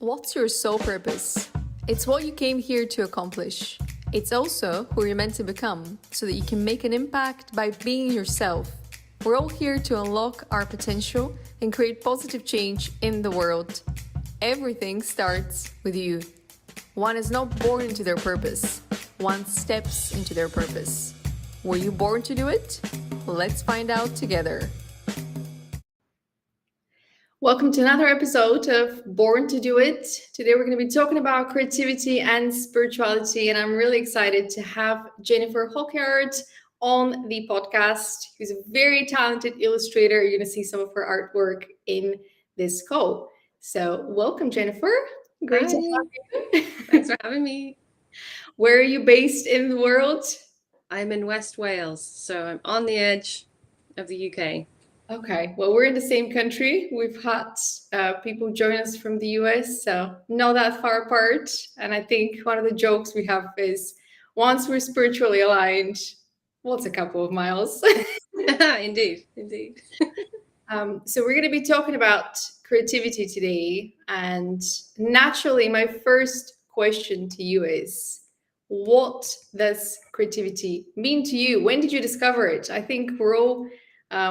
What's your soul purpose? It's what you came here to accomplish. It's also who you're meant to become so that you can make an impact by being yourself. We're all here to unlock our potential and create positive change in the world. Everything starts with you. One is not born into their purpose. One steps into their purpose. Were you born to do it? Let's find out together. Welcome to another episode of Born to Do It. Today we're going to be talking about creativity and spirituality, and I'm really excited to have Jennifer Hawkyard on the podcast, who's a very talented illustrator. You're going to see some of her artwork in this call. So welcome, Jennifer. Great to have you. Thanks for having me. Where are you based in the world? I'm in West Wales, so I'm on the edge of the UK. Okay, well, we're in the same country. We've had people join us from the US, so not that far apart. And I think one of the jokes we have is once we're spiritually aligned, what's a couple of miles? Indeed. So we're going to be talking about creativity today. And naturally, my first question to you is, what does creativity mean to you? When did you discover it? I think we're all...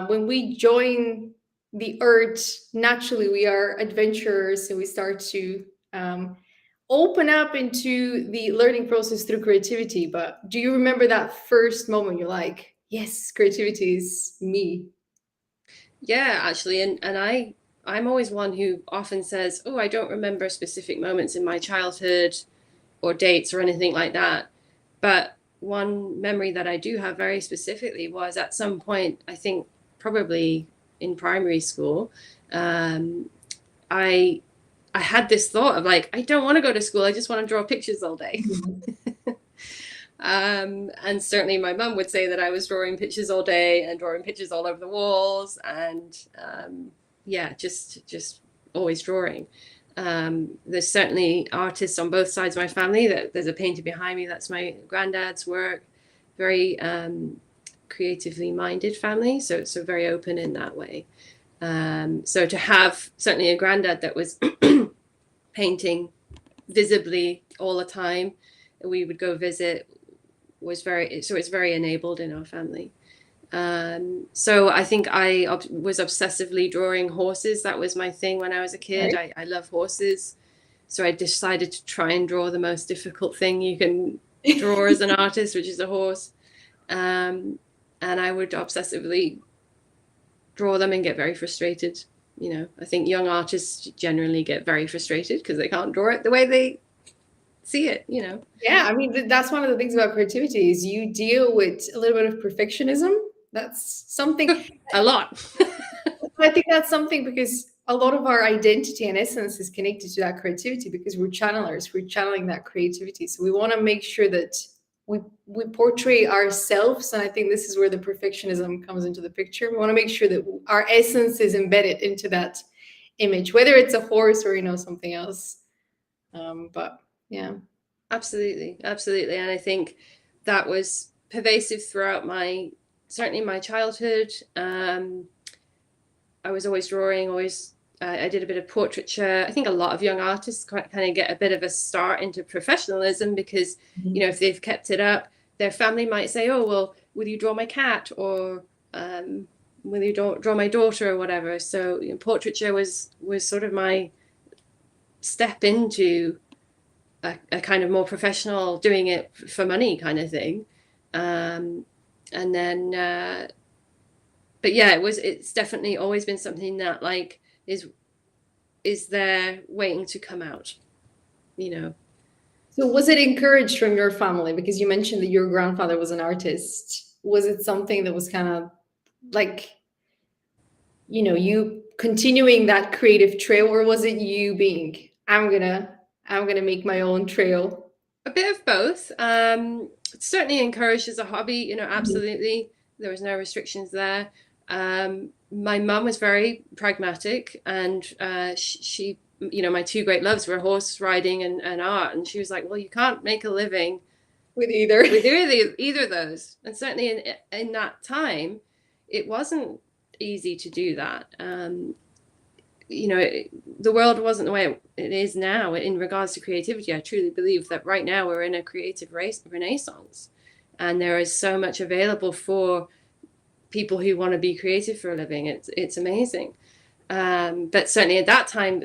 when we join the earth, naturally we are adventurers, and we start to open up into the learning process through creativity. But do you remember that first moment you're like, yes, creativity is me? Yeah, actually, and I'm always one who often says, oh, I don't remember specific moments in my childhood or dates or anything like that. But one memory that I do have very specifically was at some point, I think probably in primary school, I had this thought of like, I don't want to go to school. I just want to draw pictures all day. And certainly my mum would say that I was drawing pictures all day and drawing pictures all over the walls, and just always drawing. There's certainly artists on both sides of my family. There's a painter behind me. That's my granddad's work. Very creatively minded family. So very open in that way. So to have certainly a granddad that was painting visibly all the time, we would go visit, it's very enabled in our family. So I think I was obsessively drawing horses. That was my thing when I was a kid. Right. I love horses. So I decided to try and draw the most difficult thing you can draw as an artist, which is a horse. And I would obsessively draw them and get very frustrated. You know, I think young artists generally get very frustrated because they can't draw it the way they see it, you know. Yeah, I mean, that's one of the things about creativity is you deal with a little bit of perfectionism. That's something a lot. I think that's something because a lot of our identity and essence is connected to that creativity because we're channelers, we're channeling that creativity. So we want to make sure that we portray ourselves. And I think this is where the perfectionism comes into the picture. We want to make sure that our essence is embedded into that image, whether it's a horse or, something else. But yeah. Absolutely. And I think that was pervasive throughout certainly my childhood. I was always drawing, I did a bit of portraiture. I think a lot of young artists kind of get a bit of a start into professionalism because, if they've kept it up, their family might say, oh, well, will you draw my cat? Or will you draw my daughter or whatever? So portraiture was sort of my step into a kind of more professional, doing it for money kind of thing. And then, but yeah, it's definitely always been something that like is there waiting to come out, So was it encouraged from your family? Because you mentioned that your grandfather was an artist. Was it something that was kind of like, you continuing that creative trail, or was it you being, I'm gonna make my own trail? A bit of both. Certainly encouraged as a hobby, absolutely. There was no restrictions there. My mum was very pragmatic, and she, my two great loves were horse riding and art. And she was like, well, you can't make a living with either of those. And certainly in that time, it wasn't easy to do that. the world wasn't the way it is now in regards to creativity. I truly believe that right now we're in a creative renaissance, and there is so much available for people who want to be creative for a living. It's amazing. But certainly at that time,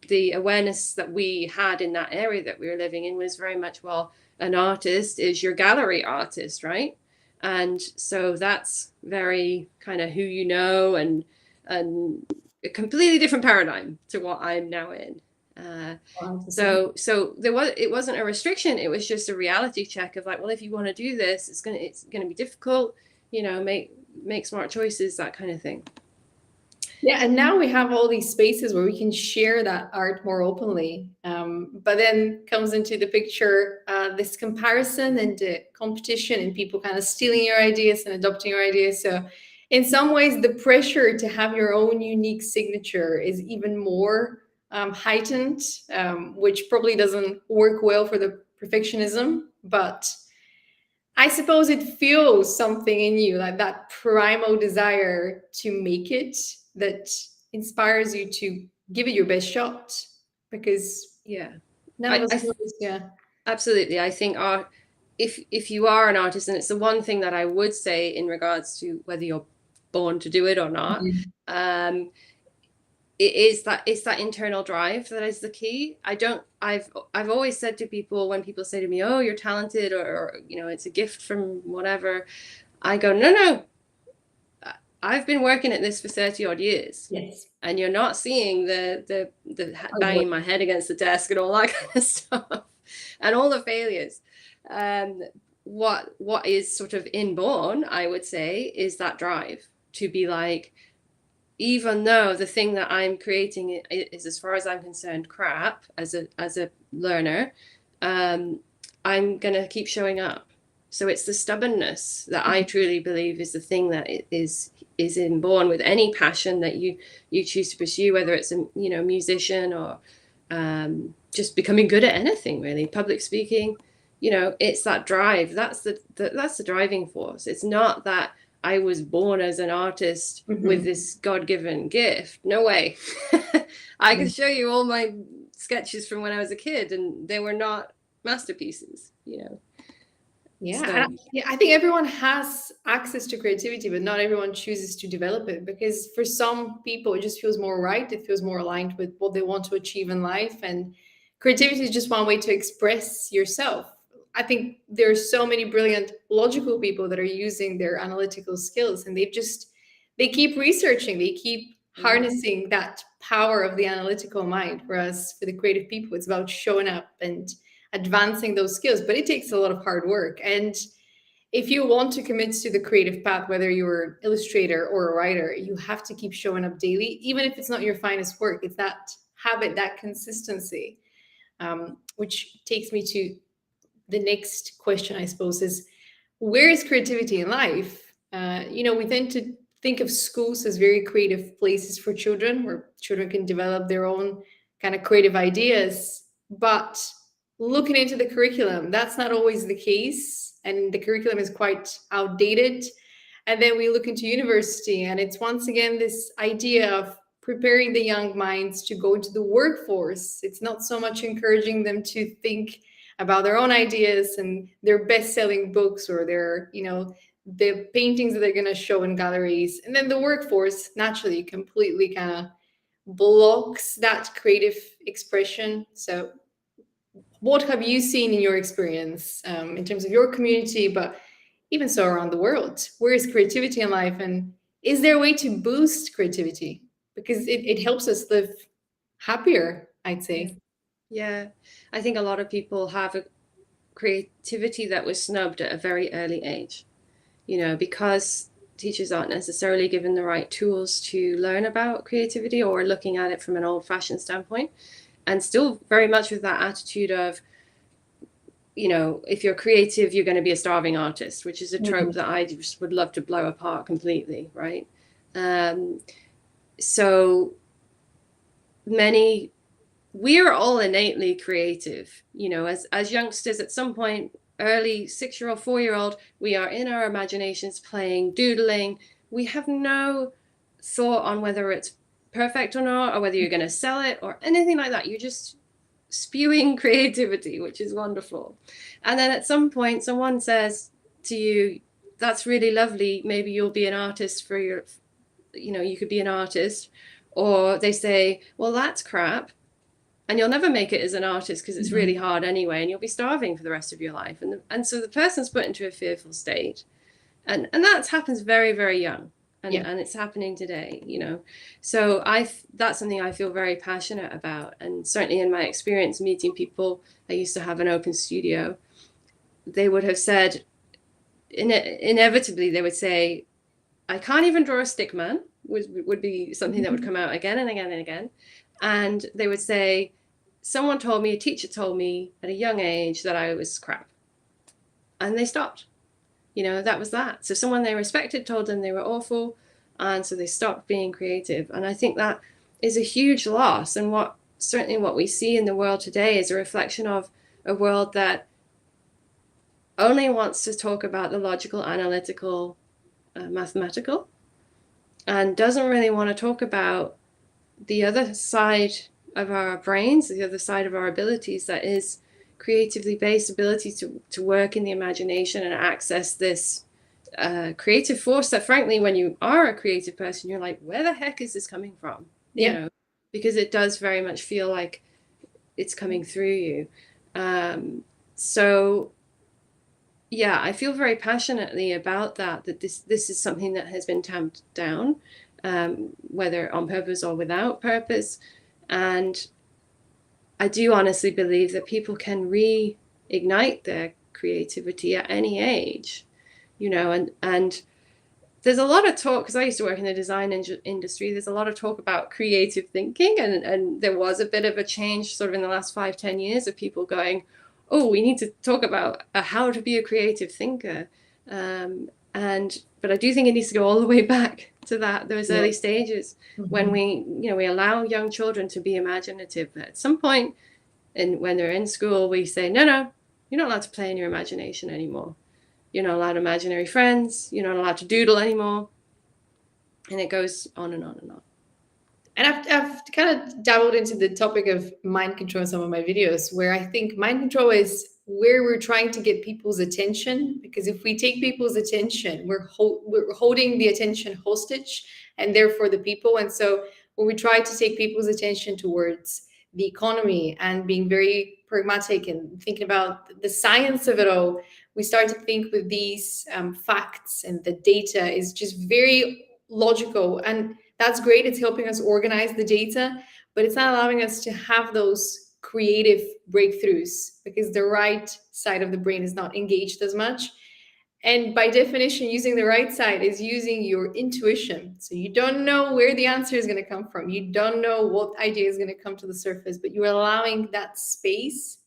the awareness that we had in that area that we were living in was very much, well, an artist is your gallery artist, right? And so that's very kind of who you know, and a completely different paradigm to what I'm now in. So it wasn't a restriction. It was just a reality check of like, well, if you want to do this, it's gonna be difficult. Make smart choices, that kind of thing. Yeah, and now we have all these spaces where we can share that art more openly. But then comes into the picture this comparison and the competition, and people kind of stealing your ideas and adopting your ideas. So in some ways, the pressure to have your own unique signature is even more heightened, which probably doesn't work well for the perfectionism. But I suppose it fuels something in you, like that primal desire to make it, that inspires you to give it your best shot. Because none of us knows. Yeah, absolutely. I think if you are an artist, and it's the one thing that I would say in regards to whether you're born to do it or not, it's that internal drive that is the key. I've always said to people, when people say to me, oh, you're talented, or it's a gift from whatever, I go, no, I've been working at this for 30 odd years. Yes. And you're not seeing the banging my head against the desk and all that kind of stuff, and all the failures. What is sort of inborn, I would say, is that drive to be like, even though the thing that I'm creating is, as far as I'm concerned, crap as a learner, I'm gonna keep showing up. So it's the stubbornness that I truly believe is the thing that is inborn with any passion that you choose to pursue, whether it's a musician or just becoming good at anything, really. Public speaking, it's that drive. That's the driving force. It's not that I was born as an artist with this God-given gift. No way. I can show you all my sketches from when I was a kid, and they were not masterpieces, Yeah, so. I think everyone has access to creativity, but not everyone chooses to develop it, because for some people it just feels more right. It feels more aligned with what they want to achieve in life, and creativity is just one way to express yourself. I think there are so many brilliant logical people that are using their analytical skills, and they keep researching, they keep harnessing that power of the analytical mind. Whereas for the creative people, it's about showing up and advancing those skills, but it takes a lot of hard work. And if you want to commit to the creative path, whether you're an illustrator or a writer, you have to keep showing up daily, even if it's not your finest work. It's that habit, that consistency, which takes me to the next question, I suppose, is where is creativity in life? We tend to think of schools as very creative places for children, where children can develop their own kind of creative ideas. But looking into the curriculum, that's not always the case. And the curriculum is quite outdated. And then we look into university, and it's once again this idea of preparing the young minds to go into the workforce. It's not so much encouraging them to think about their own ideas and their best-selling books, or their, the paintings that they're going to show in galleries. And then the workforce naturally completely kind of blocks that creative expression. So what have you seen in your experience in terms of your community, but even so around the world? Where is creativity in life, and is there a way to boost creativity? Because it helps us live happier, I'd say. Yeah, I think a lot of people have a creativity that was snubbed at a very early age, because teachers aren't necessarily given the right tools to learn about creativity, or looking at it from an old-fashioned standpoint, and still very much with that attitude of, if you're creative, you're going to be a starving artist, which is a trope that I just would love to blow apart completely, right? So we are all innately creative, as youngsters. At some point, early 6-year-old, 4-year-old, we are in our imaginations playing, doodling. We have no thought on whether it's perfect or not, or whether you're going to sell it or anything like that. You're just spewing creativity, which is wonderful. And then at some point, someone says to you, that's really lovely. Maybe you'll be an artist for your, you could be an artist. Or they say, well, that's crap. And you'll never make it as an artist because it's really hard anyway, and you'll be starving for the rest of your life. And so the person's put into a fearful state. And that happens very, very young. And it's happening today, So that's something I feel very passionate about. And certainly in my experience meeting people, I used to have an open studio. They would have said, inevitably, they would say, I can't even draw a stick man, would be something that would come out again and again and again. And they would say, someone told me, a teacher told me at a young age that I was crap. And they stopped. That was that. So someone they respected told them they were awful, and so they stopped being creative. And I think that is a huge loss. And certainly what we see in the world today is a reflection of a world that only wants to talk about the logical, analytical, mathematical, and doesn't really want to talk about the other side of our brains, the other side of our abilities, that is creatively based ability to work in the imagination and access this creative force that, frankly, when you are a creative person, you're like, where the heck is this coming from? Because it does very much feel like it's coming through you. So yeah, I feel very passionately about that this is something that has been tamped down, whether on purpose or without purpose. And I do honestly believe that people can reignite their creativity at any age, and there's a lot of talk, because I used to work in the design industry, there's a lot of talk about creative thinking, and there was a bit of a change sort of in the last 5-10 years of people going, oh, we need to talk about how to be a creative thinker. But I do think it needs to go all the way back to those early stages when we allow young children to be imaginative. At some point, and when they're in school, we say, no, you're not allowed to play in your imagination anymore. You're not allowed imaginary friends. You're not allowed to doodle anymore. And it goes on and on and on. And I've kind of dabbled into the topic of mind control in some of my videos, where I think mind control is where we're trying to get people's attention. Because if we take people's attention, we're holding the attention hostage, and therefore the people. And so when we try to take people's attention towards the economy and being very pragmatic and thinking about the science of it all, we start to think with these facts, and the data is just very logical, and that's great. It's helping us organize the data, but it's not allowing us to have those creative breakthroughs because the right side of the brain is not engaged as much. And by definition, using the right side is using your intuition. So you don't know where the answer is going to come from. You don't know what idea is going to come to the surface, but you're allowing that space.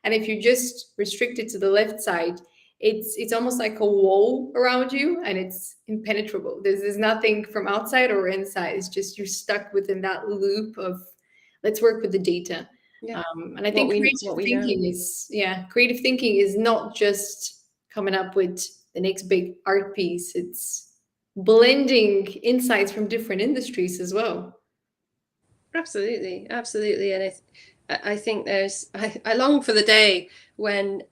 And if you're just restricted to the left side, it's almost like a wall around you, and it's impenetrable. There's nothing from outside or inside. It's just you're stuck within that loop of let's work with the data. And I think creative thinking is not just coming up with the next big art piece. It's blending insights from different industries as well. Absolutely. And I think I long for the day when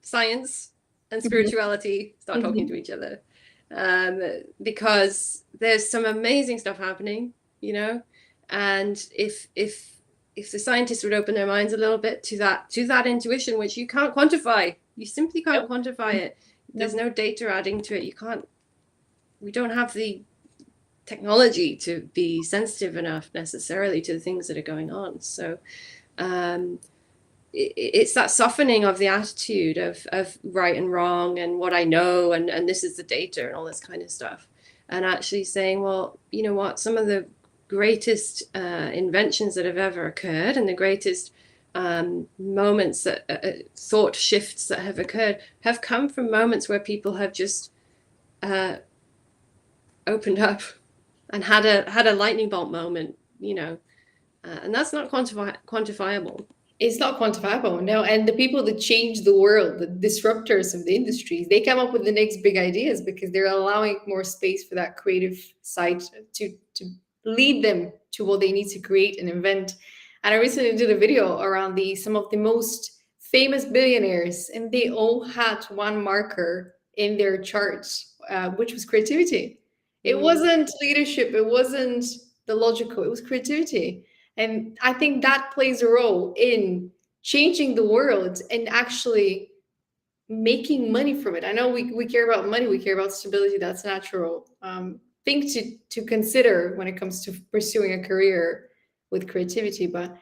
science and spirituality start talking to each other, because there's some amazing stuff happening, and if the scientists would open their minds a little bit to that intuition, which you can't quantify, you simply can't quantify it. There's no data adding to it. We don't have the technology to be sensitive enough necessarily to the things that are going on. So it's that softening of the attitude of right and wrong and what I know and this is the data and all this kind of stuff, and actually saying, well, you know what, some of the greatest inventions that have ever occurred and the greatest moments that thought shifts that have occurred have come from moments where people have just opened up and had a lightning bolt moment, and that's not quantifiable. It's not quantifiable, no. And the people that change the world, the disruptors of the industries, they come up with the next big ideas because they're allowing more space for that creative side to lead them to what they need to create and invent. And I recently did a video around some of the most famous billionaires, and they all had one marker in their charts, which was creativity. It wasn't leadership, it wasn't the logical, it was creativity. And I think that plays a role in changing the world and actually making money from it. I know we care about money, we care about stability, that's natural. Thing to consider when it comes to pursuing a career with creativity, but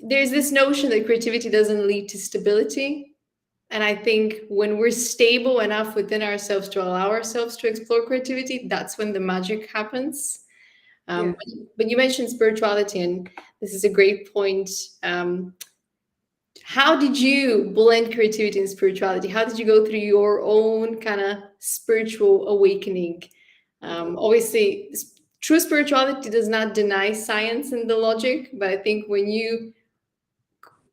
there's this notion that creativity doesn't lead to stability. And I think when we're stable enough within ourselves to allow ourselves to explore creativity, that's when the magic happens. Yeah. But you mentioned spirituality, and this is a great point. How did you blend creativity and spirituality? How did you go through your own kind of spiritual awakening? Obviously, true spirituality does not deny science and the logic, but I think when you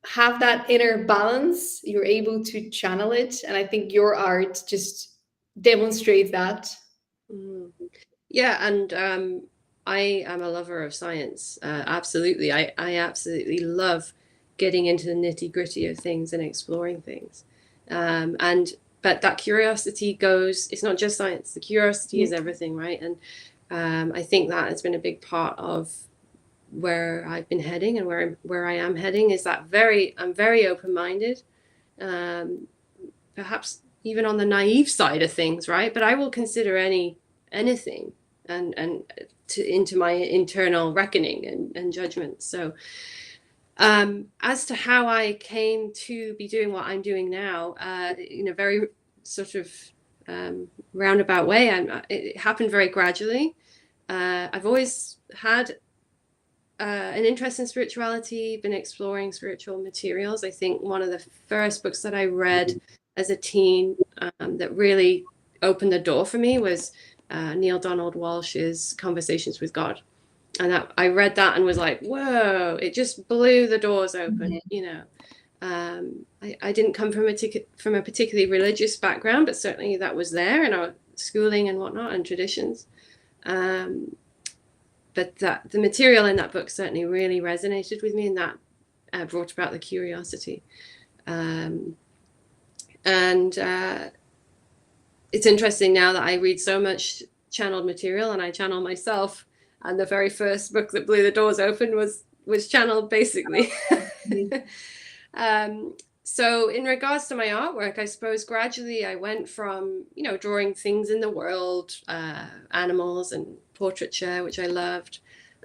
have that inner balance, you're able to channel it. And I think your art just demonstrates that. Yeah, and I am a lover of science. Absolutely. I absolutely love getting into the nitty-gritty of things and exploring things. But that curiosity goes, it's not just science, the curiosity is everything, right? And I think that has been a big part of where I've been heading and where I am heading, is that I'm very open-minded, perhaps even on the naive side of things, right? But I will consider anything and into my internal reckoning and judgment. So as to how I came to be doing what I'm doing now, in a very sort of roundabout way, it happened very gradually. I've always had an interest in spirituality, been exploring spiritual materials. I think one of the first books that I read as a teen that really opened the door for me was Neale Donald Walsh's Conversations with God. And I read that and was like, whoa, it just blew the doors open, you know. I didn't come from a particularly religious background, but certainly that was there in our schooling and whatnot and traditions. But the material in that book certainly really resonated with me, and that brought about the curiosity. And it's interesting now that I read so much channeled material, and I channel myself. And the very first book that blew the doors open was channeled, basically. So in regards to my artwork, I suppose gradually I went from, drawing things in the world, animals and portraiture, which I loved.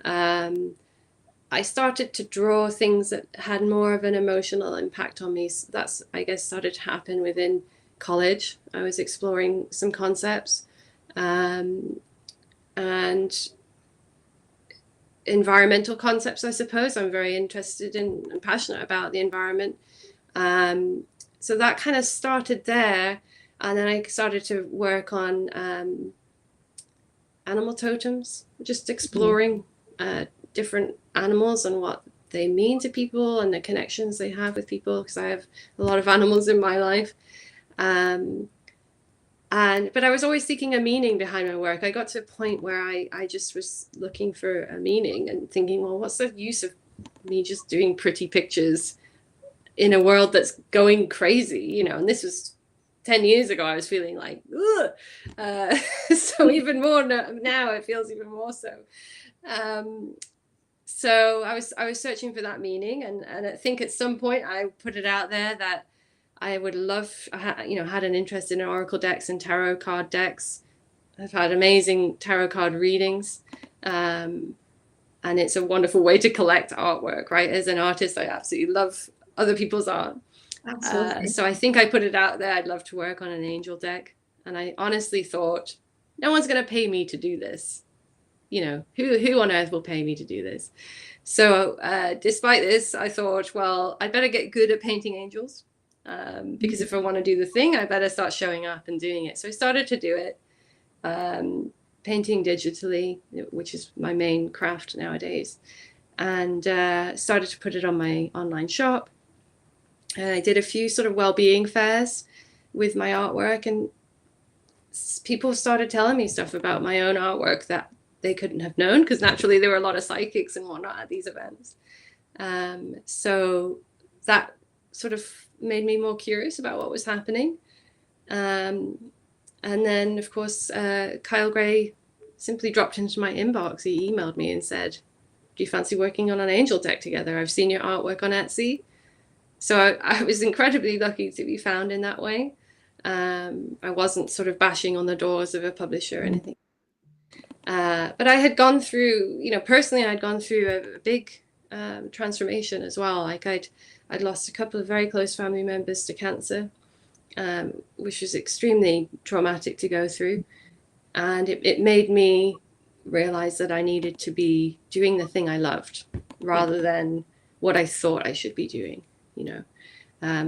I started to draw things that had more of an emotional impact on me. So that's, I guess, started to happen within college. I was exploring some concepts and environmental concepts, I suppose. I'm very interested in and passionate about the environment. So that kind of started there. And then I started to work on animal totems, just exploring different animals and what they mean to people and the connections they have with people, because I have a lot of animals in my life. But I was always seeking a meaning behind my work. I got to a point where I just was looking for a meaning and thinking, well, what's the use of me just doing pretty pictures in a world that's going crazy, and this was 10 years ago. I was feeling like, ugh. So even more now it feels even more so. So I was searching for that meaning, and I think at some point I put it out there that I would love, had an interest in oracle decks and tarot card decks. I've had amazing tarot card readings. And it's a wonderful way to collect artwork, right? As an artist, I absolutely love other people's art. Absolutely. So I think I put it out there. I'd love to work on an angel deck. And I honestly thought, no one's going to pay me to do this. Who on earth will pay me to do this? So despite this, I thought, well, I better get good at painting angels. Because if I want to do the thing, I better start showing up and doing it. So I started to do it, painting digitally, which is my main craft nowadays, and started to put it on my online shop. I did a few sort of well-being fairs with my artwork, and people started telling me stuff about my own artwork that they couldn't have known, because naturally there were a lot of psychics and whatnot at these events. So that sort of made me more curious about what was happening. And then, of course, Kyle Gray simply dropped into my inbox. He emailed me and said, "Do you fancy working on an angel deck together? I've seen your artwork on Etsy." So I was incredibly lucky to be found in that way. I wasn't sort of bashing on the doors of a publisher or anything. But I had gone through, personally, I'd gone through a big transformation as well. Like I'd lost a couple of very close family members to cancer, which was extremely traumatic to go through. And it made me realize that I needed to be doing the thing I loved rather than what I thought I should be doing,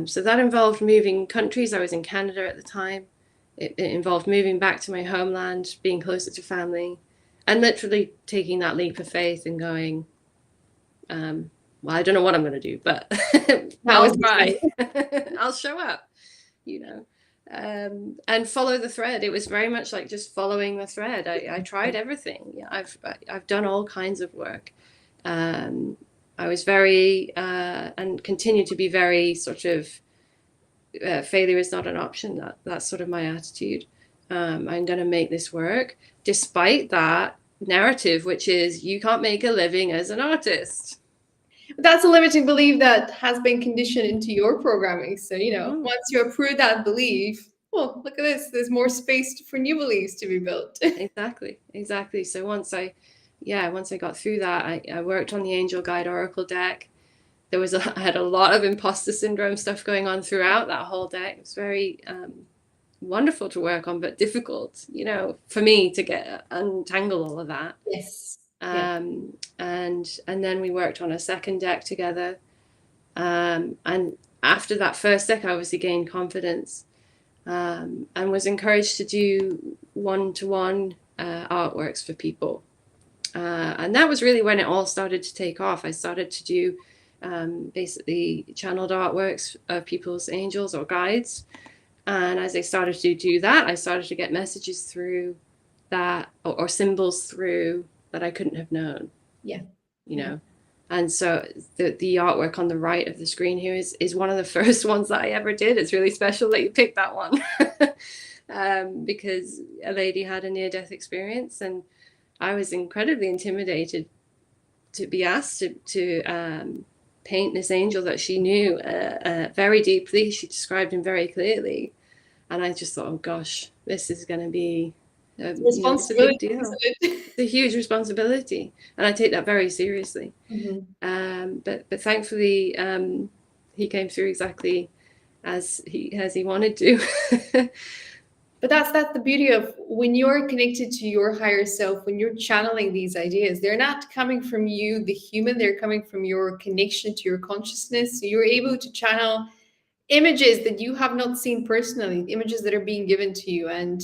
So that involved moving countries. I was in Canada at the time. It involved moving back to my homeland, being closer to family, and literally taking that leap of faith and going, well, I don't know what I'm going to do, but I'll try. I'll show up, and follow the thread. It was very much like just following the thread. I tried everything. Yeah, I've done all kinds of work. I was very and continue to be very sort of failure is not an option. That's sort of my attitude. I'm going to make this work despite that narrative, which is you can't make a living as an artist. That's a limiting belief that has been conditioned into your programming. So, once you approve that belief, well, look at this, there's more space for new beliefs to be built. Exactly. So once I got through that, I worked on the Angel Guide Oracle deck. I had a lot of imposter syndrome stuff going on throughout that whole deck. It was very wonderful to work on, but difficult, for me to untangle all of that. Yes. And then we worked on a second deck together. And after that first deck, I obviously gained confidence and was encouraged to do one-to-one artworks for people. And that was really when it all started to take off. I started to do basically channeled artworks of people's angels or guides. And as I started to do that, I started to get messages through that or symbols through that I couldn't have known. Yeah. And so the artwork on the right of the screen here is one of the first ones that I ever did. It's really special that you picked that one because a lady had a near-death experience, and I was incredibly intimidated to be asked to paint this angel that she knew very deeply. She described him very clearly. And I just thought, oh gosh, this is going to be responsibility. It's a huge responsibility. And I take that very seriously. Mm-hmm. But thankfully, he came through exactly as he wanted to. But that's the beauty of when you're connected to your higher self, when you're channeling these ideas, they're not coming from you, the human, they're coming from your connection to your consciousness. So you're able to channel images that you have not seen personally, images that are being given to you. And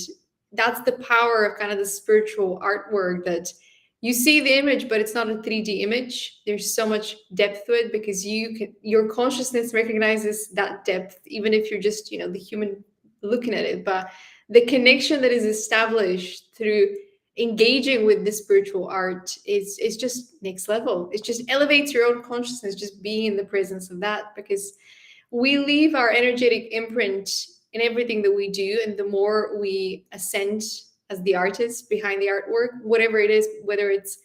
that's the power of kind of the spiritual artwork, that you see the image, but it's not a 3D image. There's so much depth to it because your consciousness recognizes that depth, even if you're just, the human looking at it. But the connection that is established through engaging with the spiritual art is just next level. It just elevates your own consciousness, just being in the presence of that, because we leave our energetic imprint in everything that we do. And the more we ascend as the artist behind the artwork, whatever it is, whether it's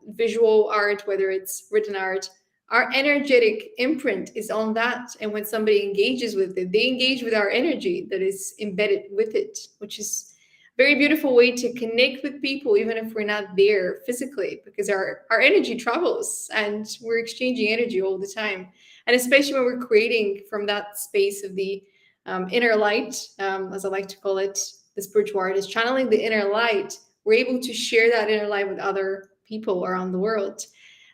visual art, whether it's written art, our energetic imprint is on that. And when somebody engages with it, they engage with our energy that is embedded with it, which is a very beautiful way to connect with people, even if we're not there physically, because our energy travels and we're exchanging energy all the time. And especially when we're creating from that space of the inner light, as I like to call it, the spiritual artist channeling the inner light, we're able to share that inner light with other people around the world.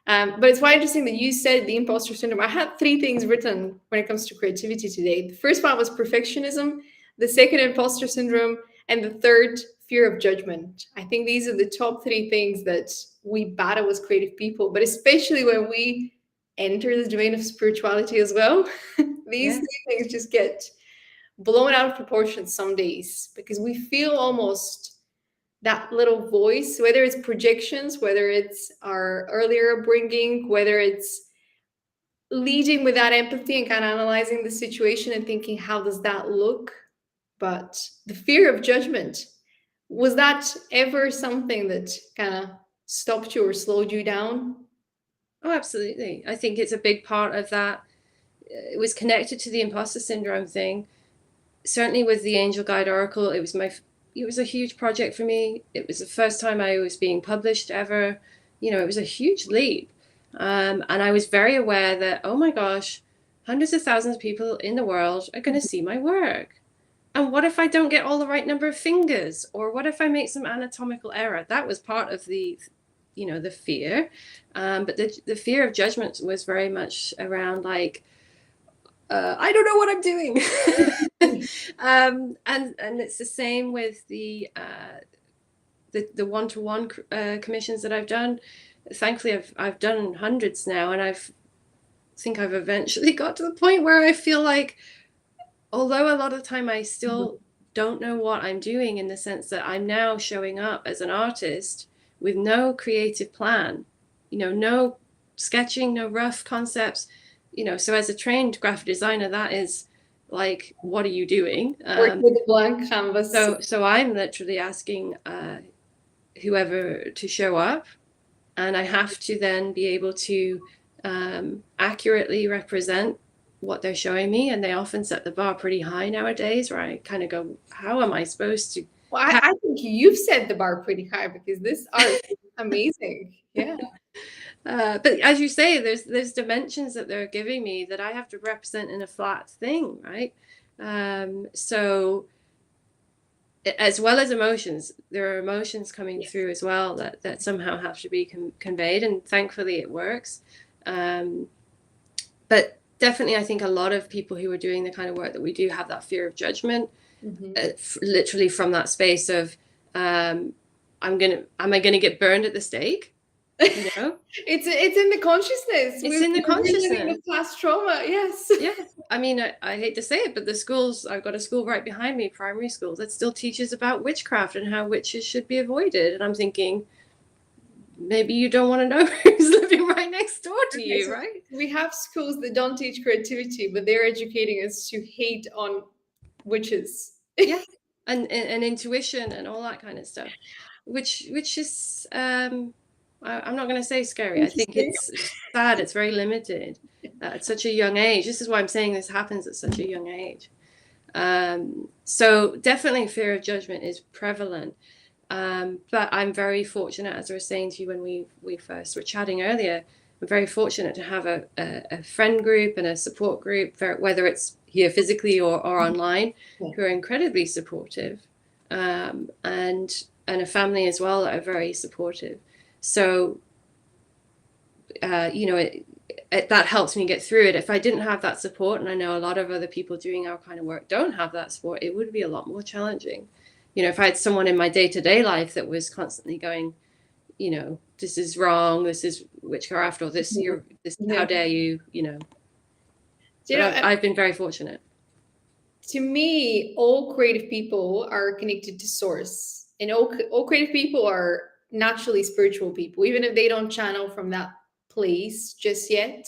But it's quite interesting that you said the imposter syndrome. I had 3 things written when it comes to creativity today. The first one was perfectionism, the second, imposter syndrome, and the third, fear of judgment. I think these are the top 3 things that we battle as creative people, but especially when we enter the domain of spirituality as well. These 3 things just get blown out of proportion some days because we feel almost that little voice, whether it's projections, whether it's our earlier upbringing, whether it's leading with that empathy and kind of analyzing the situation and thinking, how does that look? But the fear of judgment, was that ever something that kind of stopped you or slowed you down? Oh, absolutely. I think it's a big part of that. It was connected to the imposter syndrome thing. Certainly with the Angel Guide Oracle, it was a huge project for me. It was the first time I was being published ever. It was a huge leap. And I was very aware that, oh my gosh, hundreds of thousands of people in the world are going to see my work. And what if I don't get all the right number of fingers? Or what if I make some anatomical error? That was part of the fear. But the fear of judgment was very much around like, I don't know what I'm doing. And it's the same with the one-to-one commissions that I've done. Thankfully, I've done hundreds now, and I think I've eventually got to the point where I feel like, although a lot of the time I still don't know what I'm doing, in the sense that I'm now showing up as an artist with no creative plan, no sketching, no rough concepts, so as a trained graphic designer, that is like, what are you doing? Work with a blank canvas. So I'm literally asking whoever to show up, and I have to then be able to accurately represent what they're showing me. And they often set the bar pretty high nowadays, where I kind of go, how am I supposed to? Well, I think you've set the bar pretty high, because this art is amazing. Yeah. But as you say, there's dimensions that they're giving me that I have to represent in a flat thing, right? So as well as emotions, there are emotions coming through as well that somehow have to be conveyed, and thankfully it works. But definitely, I think a lot of people who are doing the kind of work that we do have that fear of judgment, literally from that space of, am I gonna get burned at the stake? It's in the consciousness. It's in the consciousness. With past trauma, yes. Yeah, I mean, I hate to say it, but the schools, I've got a school right behind me, primary school, that still teaches about witchcraft and how witches should be avoided. And I'm thinking, maybe you don't want to know who's living right next door to you, so right? We have schools that don't teach creativity, but they're educating us to hate on witches. Yeah, and intuition and all that kind of stuff, which is I'm not going to say scary. I think it's sad. It's very limited at such a young age. This is why I'm saying this happens at such a young age. So definitely fear of judgment is prevalent. But I'm very fortunate, as I was saying to you when we first were chatting earlier, I'm very fortunate to have a friend group and a support group, whether it's here physically or online, who are incredibly supportive, and a family as well that are very supportive. So, that helps me get through it. If I didn't have that support, and I know a lot of other people doing our kind of work don't have that support, it would be a lot more challenging. If I had someone in my day-to-day life that was constantly going, this is wrong, this is witchcraft, or this, how dare you, I've been very fortunate. To me, all creative people are connected to source, and all creative people are naturally spiritual people, even if they don't channel from that place just yet,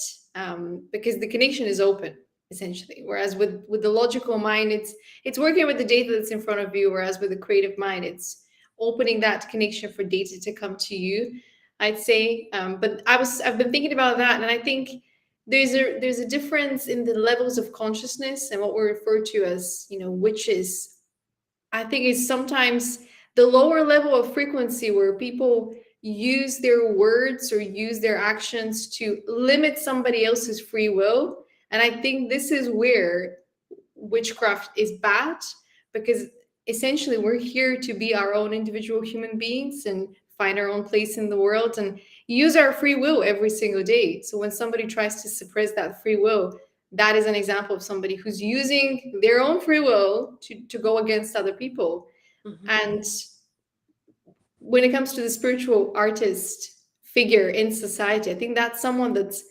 because the connection is open, essentially. Whereas with the logical mind, it's working with the data that's in front of you, whereas with the creative mind, it's opening that connection for data to come to you, I'd say. But I've been thinking about that, and I think there's a difference in the levels of consciousness, and what we refer to as, witches. I think is sometimes the lower level of frequency, where people use their words or use their actions to limit somebody else's free will. And I think this is where witchcraft is bad, because essentially we're here to be our own individual human beings and find our own place in the world and use our free will every single day. So when somebody tries to suppress that free will, that is an example of somebody who's using their own free will to go against other people. And when it comes to the spiritual artist figure in society, I think that's someone that's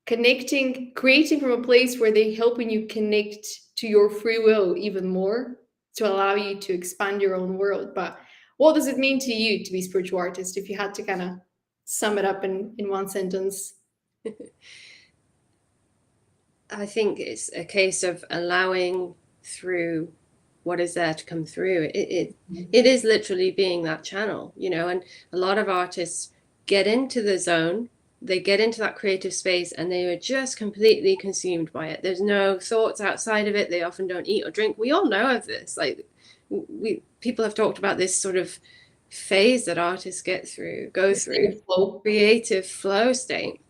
creating from a place where they're helping you connect to your free will even more, to allow you to expand your own world. But What does it mean to you to be spiritual artist, if you had to kind of sum it up in one sentence? I think it's a case of allowing through what is there to come through. It is literally being that channel, you know, and a lot of artists get into the zone, they get into that creative space, and they are just completely consumed by it. There's no thoughts outside of it. They often don't eat or drink. We all know of this. Like, people have talked about this sort of phase that artists go through, creative flow state.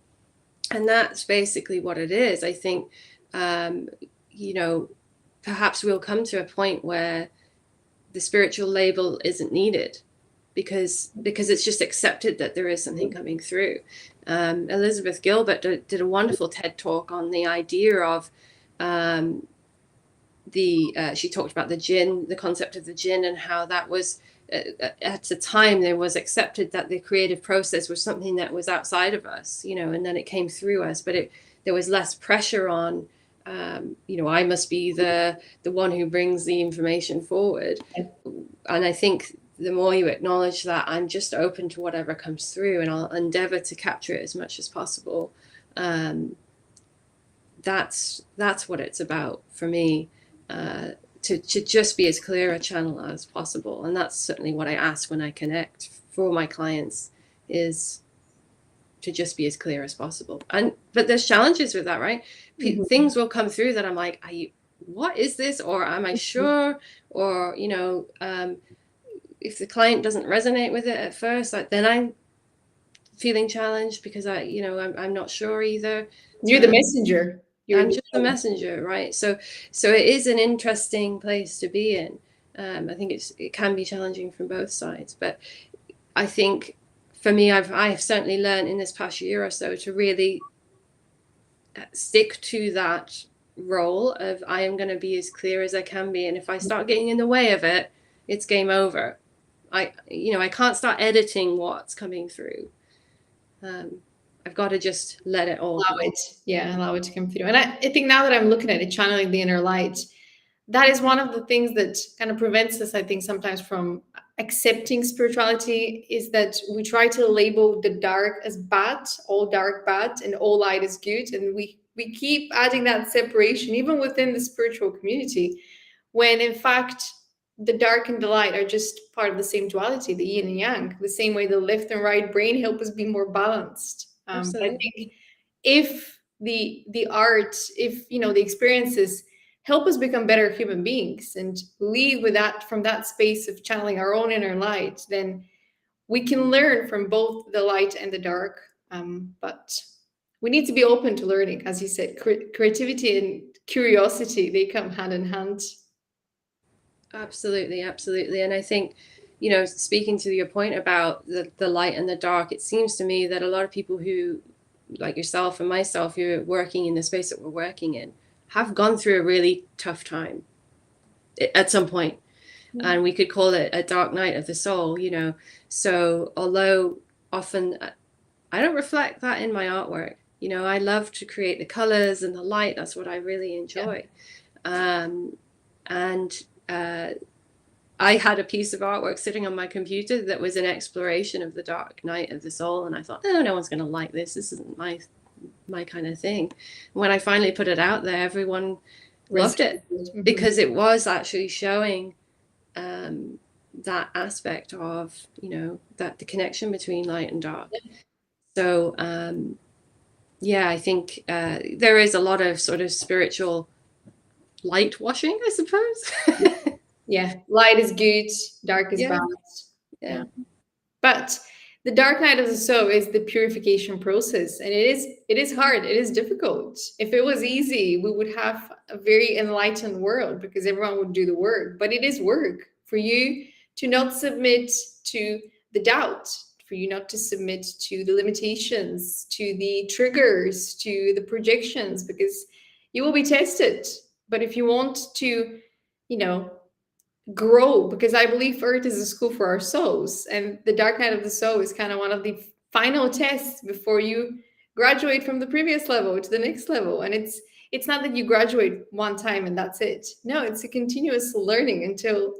And that's basically what it is. I think, you know, perhaps we'll come to a point where the spiritual label isn't needed because it's just accepted that there is something coming through. Elizabeth Gilbert did a wonderful TED talk on the idea of she talked about the jinn, the concept of the jinn, and how that was at the time there was accepted that the creative process was something that was outside of us, you know, and then it came through us, but there was less pressure on, you know, I must be the one who brings the information forward. And I think the more you acknowledge that I'm just open to whatever comes through, and I'll endeavor to capture it as much as possible, that's what it's about for me. To just be as clear a channel as possible. And that's certainly what I ask when I connect for my clients, is to just be as clear as possible. But there's challenges with that, right? Things will come through that I'm like, what is this? Or am I sure? Or, you know, if the client doesn't resonate with it at first, then I'm feeling challenged because I'm not sure either. You're the messenger. I'm just a messenger, right? So it is an interesting place to be in. I think it can be challenging from both sides, but I think for me, I've certainly learned in this past year or so to really stick to that role of I am going to be as clear as I can be, and if I start getting in the way of it, it's game over. I can't start editing what's coming through. I've got to just let it all allow it to come through. And I think now that I'm looking at it, channeling the inner light, that is one of the things that kind of prevents us, I think, sometimes from accepting spirituality, is that we try to label the dark as bad, all dark bad, and all light is good. And we keep adding that separation, even within the spiritual community, when in fact, the dark and the light are just part of the same duality, the yin and yang, the same way the left and right brain help us be more balanced. I think if the art, if the experiences help us become better human beings and leave with that, from that space of channeling our own inner light, then we can learn from both the light and the dark. But we need to be open to learning, as you said. Creativity and curiosity, they come hand in hand. Absolutely. And I think, speaking to your point about the light and the dark, it seems to me that a lot of people who, like yourself and myself, who are working in the space that we're working in, have gone through a really tough time at some point. Mm-hmm. And we could call it a dark night of the soul, So although often I don't reflect that in my artwork, I love to create the colors and the light. That's what I really enjoy. Yeah. I had a piece of artwork sitting on my computer that was an exploration of the dark night of the soul. And I thought, no one's going to like this. This isn't my kind of thing. When I finally put it out there, everyone loved it, because it was actually showing that aspect of, that the connection between light and dark. So, I think there is a lot of sort of spiritual light washing, I suppose. Yeah, light is good, dark is bad. Yeah. But the dark night of the soul is the purification process, and it is hard, it is difficult. If it was easy, we would have a very enlightened world, because everyone would do the work. But it is work for you to not submit to the doubt, for you not to submit to the limitations, to the triggers, to the projections, because you will be tested. But if you want to, grow, because I believe Earth is a school for our souls, and the dark night of the soul is kind of one of the final tests before you graduate from the previous level to the next level. And it's not that you graduate one time and that's it. No, it's a continuous learning until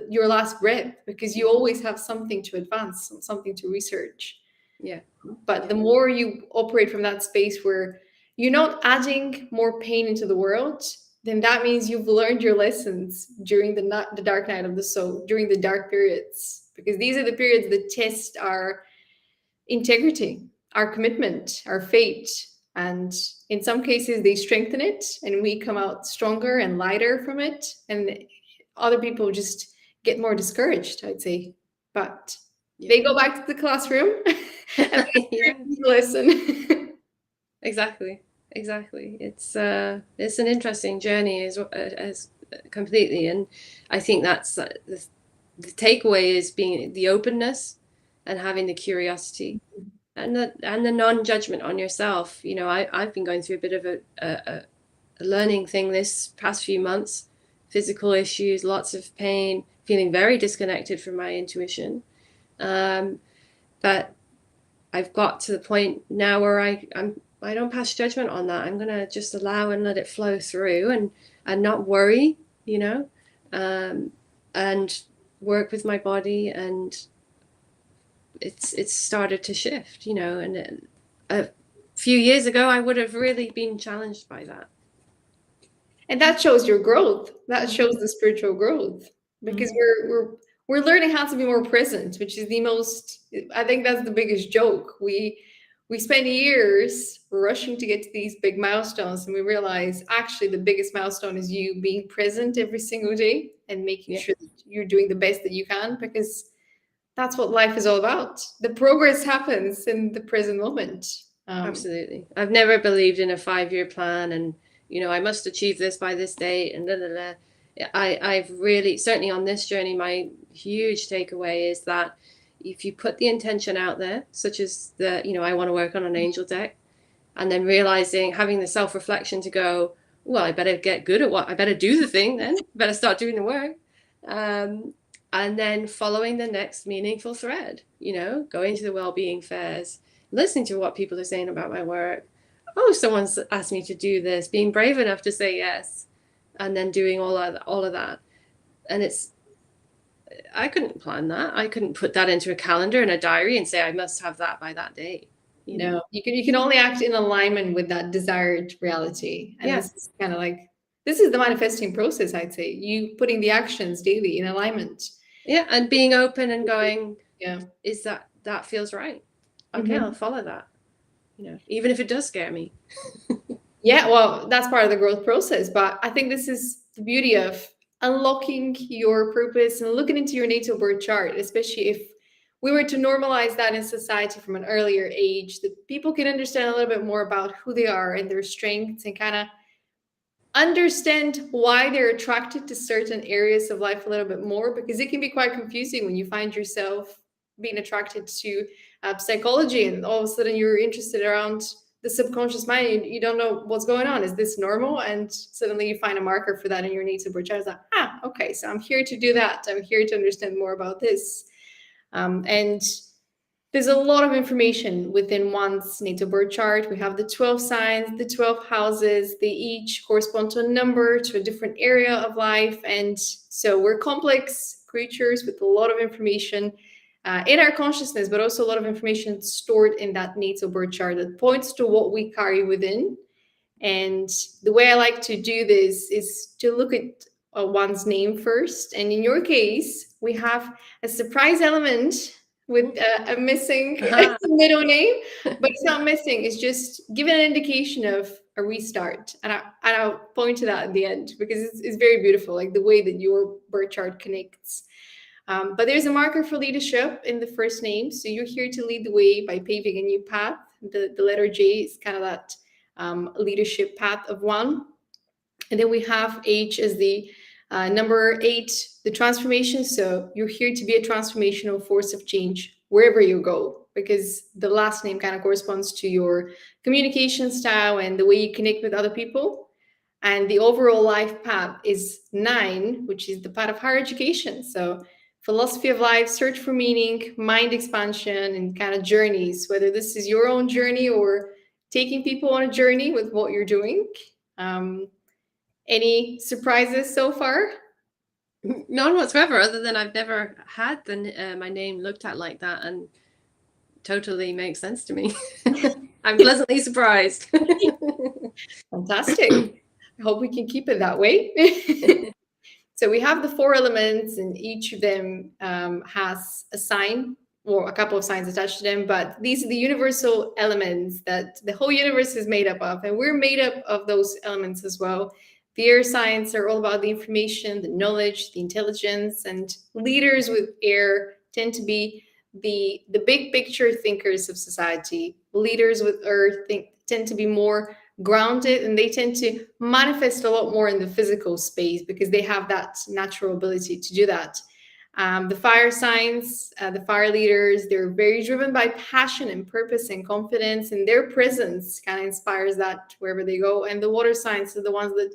your last breath, because you always have something to advance, something to research. Yeah. But the more you operate from that space where you're not adding more pain into the world, then that means you've learned your lessons during the dark night of the soul, during the dark periods, because these are the periods that test our integrity, our commitment, our fate. And in some cases, they strengthen it and we come out stronger and lighter from it. And other people just get more discouraged, I'd say. But they go back to the classroom and Yeah. listen. Exactly. It's an interesting journey as completely, and I think that's the takeaway is being the openness and having the curiosity and the non-judgment on yourself. You know, I've been going through a bit of a learning thing this past few months, physical issues, lots of pain, feeling very disconnected from my intuition. But I've got to the point now where I don't pass judgment on that. I'm gonna just allow and let it flow through and not worry, you know, and work with my body, and it's started to shift, you know. And a few years ago, I would have really been challenged by that. And that shows your growth. That shows the spiritual growth, because we're learning how to be more present, which is the most, I think that's the biggest joke. We spend years rushing to get to these big milestones, and we realize actually the biggest milestone is you being present every single day and making sure that you're doing the best that you can, because that's what life is all about. The progress happens in the present moment. Absolutely. I've never believed in a 5-year plan and, you know, I must achieve this by this date and I've really, certainly on this journey, my huge takeaway is that if you put the intention out there, such as you know, I want to work on an angel deck, and then realizing, having the self-reflection to go, well, I better get good at I better do the thing then, better start doing the work. And then following the next meaningful thread, you know, going to the well-being fairs, listening to what people are saying about my work. Oh, someone's asked me to do this, being brave enough to say yes, and then doing all of that. And I couldn't plan that. I couldn't put that into a calendar and a diary and say I must have that by that date. You know, you can only act in alignment with that desired reality. And this is kind of like, this is the manifesting process, I'd say. You putting the actions daily in alignment. Yeah, and being open and going, is that feels right? Okay, I'll follow that. You know, even if it does scare me. Yeah, well, that's part of the growth process. But I think this is the beauty of unlocking your purpose and looking into your natal birth chart, especially if we were to normalize that in society from an earlier age, that people can understand a little bit more about who they are and their strengths, and kind of understand why they're attracted to certain areas of life a little bit more, because it can be quite confusing when you find yourself being attracted to psychology and all of a sudden you're interested around the subconscious mind. You don't know what's going on. Is this normal? And suddenly you find a marker for that in your natal birth chart. It's like, okay, so I'm here to do that. I'm here to understand more about this. And there's a lot of information within one's natal birth chart. We have the 12 signs, the 12 houses. They each correspond to a number, to a different area of life. And so we're complex creatures with a lot of information in our consciousness, but also a lot of information stored in that natal birth chart that points to what we carry within. And the way I like to do this is to look at one's name first. And in your case, we have a surprise element with a missing middle name, but it's not missing. It's just giving an indication of a restart. And I'll point to that at the end, because it's very beautiful, like the way that your birth chart connects. But there's a marker for leadership in the first name. So you're here to lead the way by paving a new path. The letter J is kind of that leadership path of one. And then we have H as the number 8, the transformation. So you're here to be a transformational force of change wherever you go, because the last name kind of corresponds to your communication style and the way you connect with other people. And the overall life path is 9, which is the path of higher education. So philosophy of life, search for meaning, mind expansion, and kind of journeys, whether this is your own journey or taking people on a journey with what you're doing. Any surprises so far? None whatsoever, other than I've never had my name looked at like that, and totally makes sense to me. I'm pleasantly surprised. Fantastic. I hope we can keep it that way. So we have the four elements, and each of them has a sign or a couple of signs attached to them. But these are the universal elements that the whole universe is made up of, and we're made up of those elements as well. The air signs are all about the information, the knowledge, the intelligence, and leaders with air tend to be the big picture thinkers of society. Leaders with earth tend to be more grounded, and they tend to manifest a lot more in the physical space because they have that natural ability to do that. The fire signs, the fire leaders, they're very driven by passion and purpose and confidence, and their presence kind of inspires that wherever they go. And the water signs are the ones that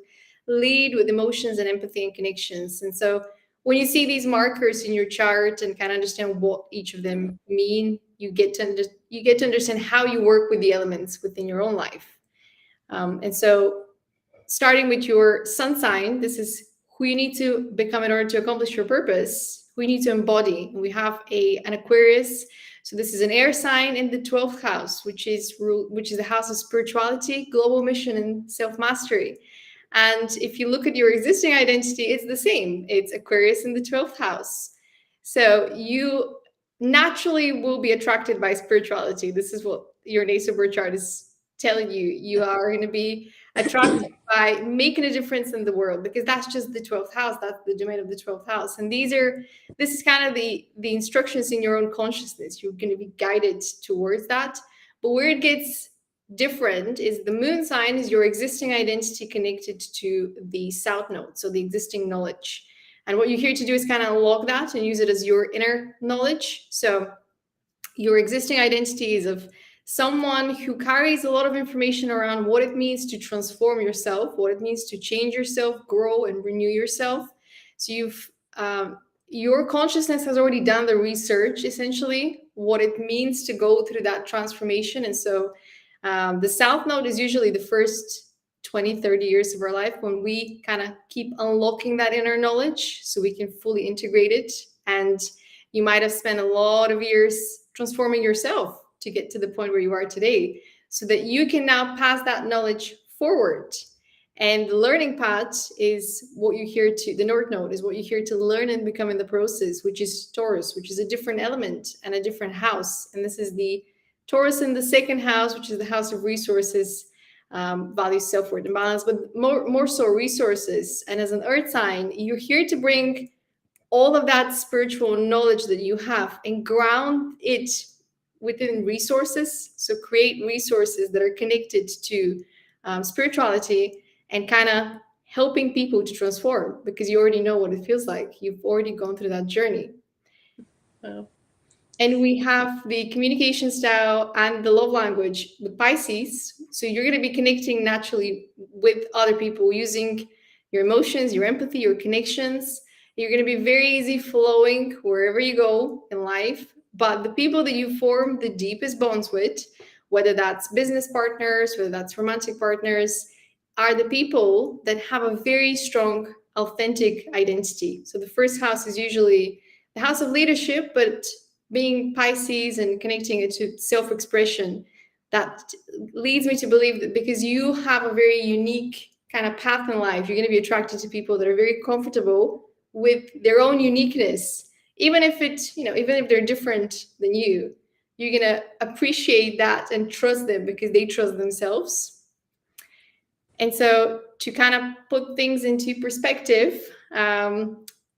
lead with emotions and empathy and connections. And so when you see these markers in your chart and kind of understand what each of them mean, you get to understand how you work with the elements within your own life. And so, starting with your sun sign, this is who you need to become in order to accomplish your purpose, who you need to embody. And we have an Aquarius. So this is an air sign in the 12th house, which is the house of spirituality, global mission, and self-mastery. And if you look at your existing identity, it's the same. It's Aquarius in the 12th house. So you naturally will be attracted by spirituality. This is what your natal birth chart is telling you. You are going to be attracted by making a difference in the world, because that's just the 12th house. That's the domain of the 12th house. And this is kind of the instructions in your own consciousness. You're going to be guided towards that. But where it gets different is the moon sign is your existing identity connected to the south node, so the existing knowledge. And what you're here to do is kind of unlock that and use it as your inner knowledge. So your existing identity is of someone who carries a lot of information around what it means to transform yourself, what it means to change yourself, grow and renew yourself. So your consciousness has already done the research, essentially, what it means to go through that transformation. And so the south node is usually the first 20, 30 years of our life when we kind of keep unlocking that inner knowledge so we can fully integrate it. And you might have spent a lot of years transforming yourself to get to the point where you are today, so that you can now pass that knowledge forward. And the learning path is what you're here to, the North Node is what you're here to learn and become in the process, which is Taurus, which is a different element and a different house. And this is the Taurus in the second house, which is the house of resources, values, self-worth, and balance, but more so resources. And as an earth sign, you're here to bring all of that spiritual knowledge that you have and ground it within resources. So create resources that are connected to spirituality and kind of helping people to transform, because you already know what it feels like. You've already gone through that journey. Wow. And we have the communication style and the love language with Pisces. So you're going to be connecting naturally with other people using your emotions, your empathy, your connections. You're going to be very easy flowing wherever you go in life. But the people that you form the deepest bonds with, whether that's business partners, whether that's romantic partners, are the people that have a very strong, authentic identity. So the first house is usually the house of leadership, but being Pisces and connecting it to self-expression, that leads me to believe that because you have a very unique kind of path in life, you're going to be attracted to people that are very comfortable with their own uniqueness. Even if they're different than you, you're going to appreciate that and trust them because they trust themselves. And so to kind of put things into perspective,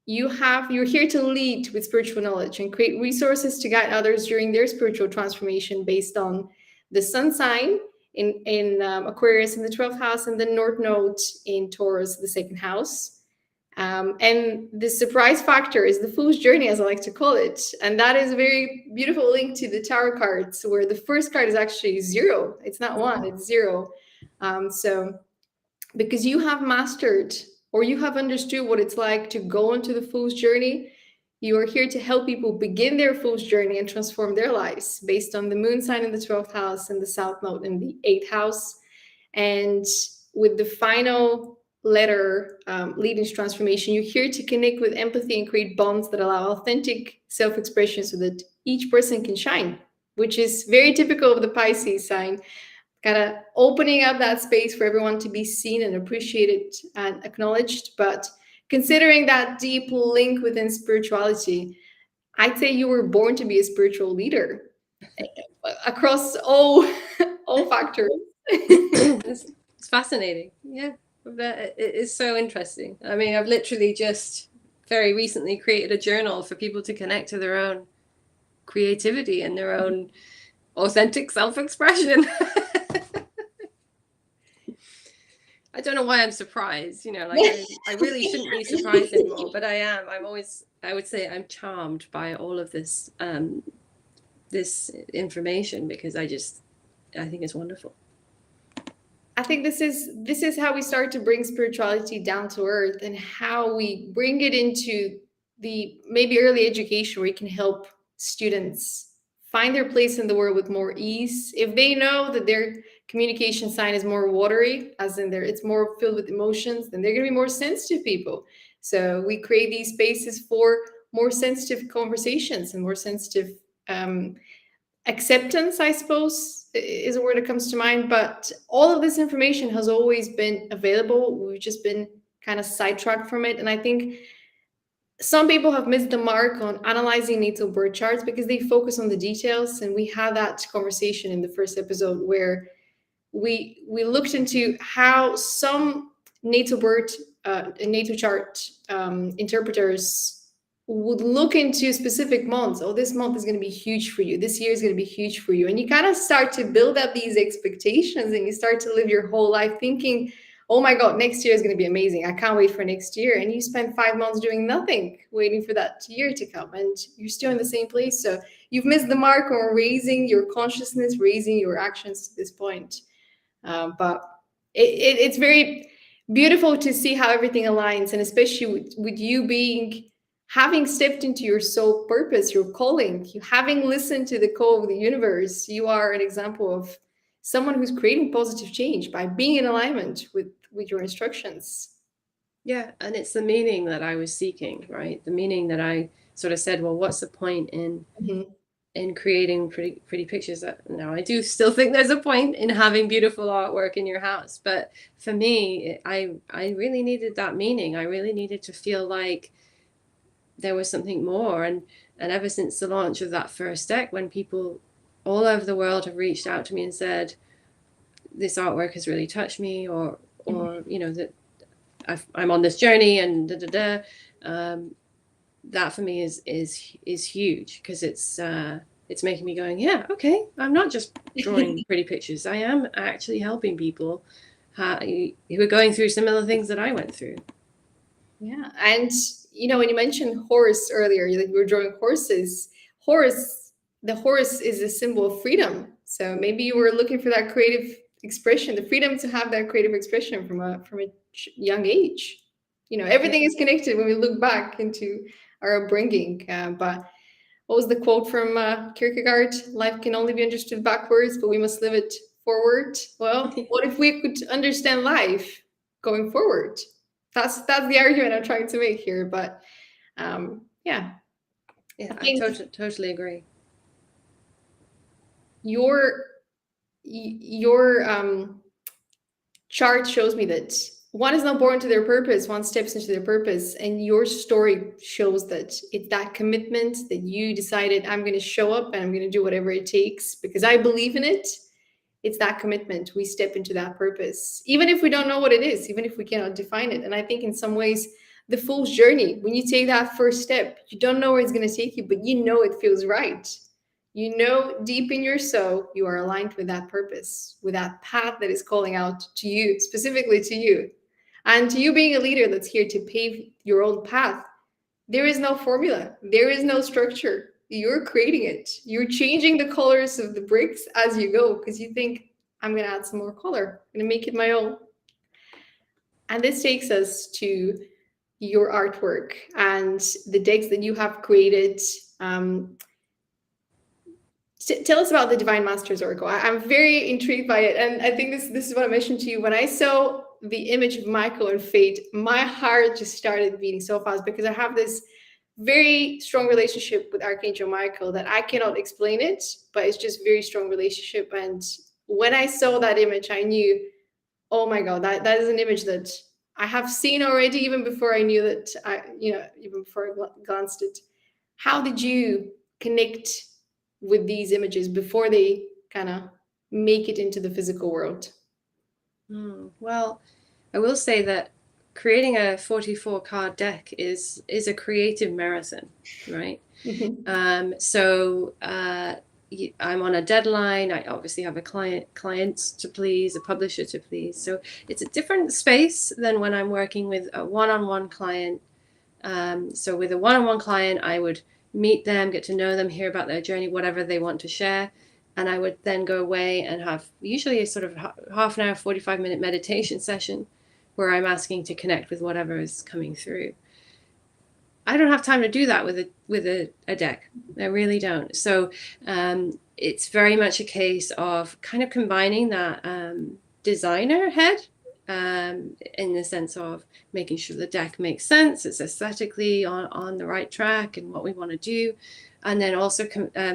you're here to lead with spiritual knowledge and create resources to guide others during their spiritual transformation based on the sun sign in Aquarius in the 12th house and the North Node in Taurus, the second house. And the surprise factor is the Fool's Journey, as I like to call it. And that is a very beautiful link to the tarot cards, where the first card is actually 0. It's not 1, it's 0. So because you have mastered or you have understood what it's like to go into the Fool's Journey, you are here to help people begin their Fool's Journey and transform their lives based on the moon sign in the 12th house and the south node in the 8th house. And with the final letter leading to transformation. You're here to connect with empathy and create bonds that allow authentic self-expression so that each person can shine, which is very typical of the Pisces sign. Kind of opening up that space for everyone to be seen and appreciated and acknowledged. But considering that deep link within spirituality, I'd say you were born to be a spiritual leader across all factors. It's fascinating. Yeah, it's so interesting. I mean, I've literally just very recently created a journal for people to connect to their own creativity and their own authentic self-expression. I don't know why I'm surprised, like I really shouldn't be surprised anymore, but I am. I would say I'm charmed by all of this this information, because I think it's wonderful. I think this is how we start to bring spirituality down to earth, and how we bring it into the maybe early education, where you can help students find their place in the world with more ease. If they know that their communication sign is more watery, as in it's more filled with emotions, then they're going to be more sensitive people. So we create these spaces for more sensitive conversations and more sensitive acceptance, I suppose, is a word that comes to mind. But all of this information has always been available. We've just been kind of sidetracked from it. And I think some people have missed the mark on analyzing natal birth charts because they focus on the details. And we had that conversation in the first episode where we looked into how some natal birth natal chart interpreters would look into specific months. Oh, this month is going to be huge for you. This year is going to be huge for you. And you kind of start to build up these expectations, and you start to live your whole life thinking, oh my God, next year is going to be amazing. I can't wait for next year. And you spend 5 months doing nothing, waiting for that year to come. And you're still in the same place. So you've missed the mark on raising your consciousness, raising your actions to this point. But it's very beautiful to see how everything aligns. And especially with you having stepped into your soul purpose, your calling, you having listened to the call of the universe, you are an example of someone who's creating positive change by being in alignment with your instructions. Yeah, and it's the meaning that I was seeking, right? The meaning that I sort of said, well, what's the point in creating pretty pictures? Now, I do still think there's a point in having beautiful artwork in your house, but for me, I really needed that meaning. I really needed to feel like there was something more. And ever since the launch of that first deck, when people all over the world have reached out to me and said, this artwork has really touched me, or that I'm on this journey, and that for me is huge, because it's making me going, yeah, okay, I'm not just drawing pretty pictures. I am actually helping people who are going through similar things that I went through. Yeah. And when you mentioned horse earlier, you were drawing horses. The horse is a symbol of freedom. So maybe you were looking for that creative expression, the freedom to have that creative expression from a young age. Everything is connected when we look back into our upbringing. But what was the quote from Kierkegaard? Life can only be understood backwards, but we must live it forward. Well, what if we could understand life going forward? That's the argument I'm trying to make here. But yeah, I totally agree. Your chart shows me that one is not born to their purpose, one steps into their purpose, and your story shows that it's that commitment that you decided, I'm going to show up and I'm going to do whatever it takes because I believe in it. It's that commitment. We step into that purpose, even if we don't know what it is, even if we cannot define it. And I think in some ways, the fool's journey, when you take that first step, you don't know where it's going to take you, but you know it feels right. You know deep in your soul, you are aligned with that purpose, with that path that is calling out to you, specifically to you. And to you being a leader that's here to pave your own path, there is no formula. There is no structure. You're creating it. You're changing the colors of the bricks as you go because you think, I'm going to add some more color. I'm going to make it my own. And this takes us to your artwork and the decks that you have created. Tell us about the Divine Masters Oracle. I'm very intrigued by it. And I think this is what I mentioned to you. When I saw the image of Michael and Fate, my heart just started beating so fast, because I have this very strong relationship with Archangel Michael that I cannot explain it, but it's just very strong relationship. And when I saw that image, I knew, oh my God, that is an image that I have seen already, even before I knew that, even before I glanced it. How did you connect with these images before they kind of make it into the physical world? Well, I will say that creating a 44 card deck is a creative marathon, right? So I'm on a deadline. I obviously have a clients to please, a publisher to please. So it's a different space than when I'm working with a one-on-one client. So with a one-on-one client, I would meet them, get to know them, hear about their journey, whatever they want to share. And I would then go away and have usually a sort of half an hour, 45-minute meditation session where I'm asking to connect with whatever is coming through. I don't have time to do that with a deck. I really don't. So it's very much a case of kind of combining that designer head in the sense of making sure the deck makes sense, it's aesthetically on the right track and what we want to do. And then also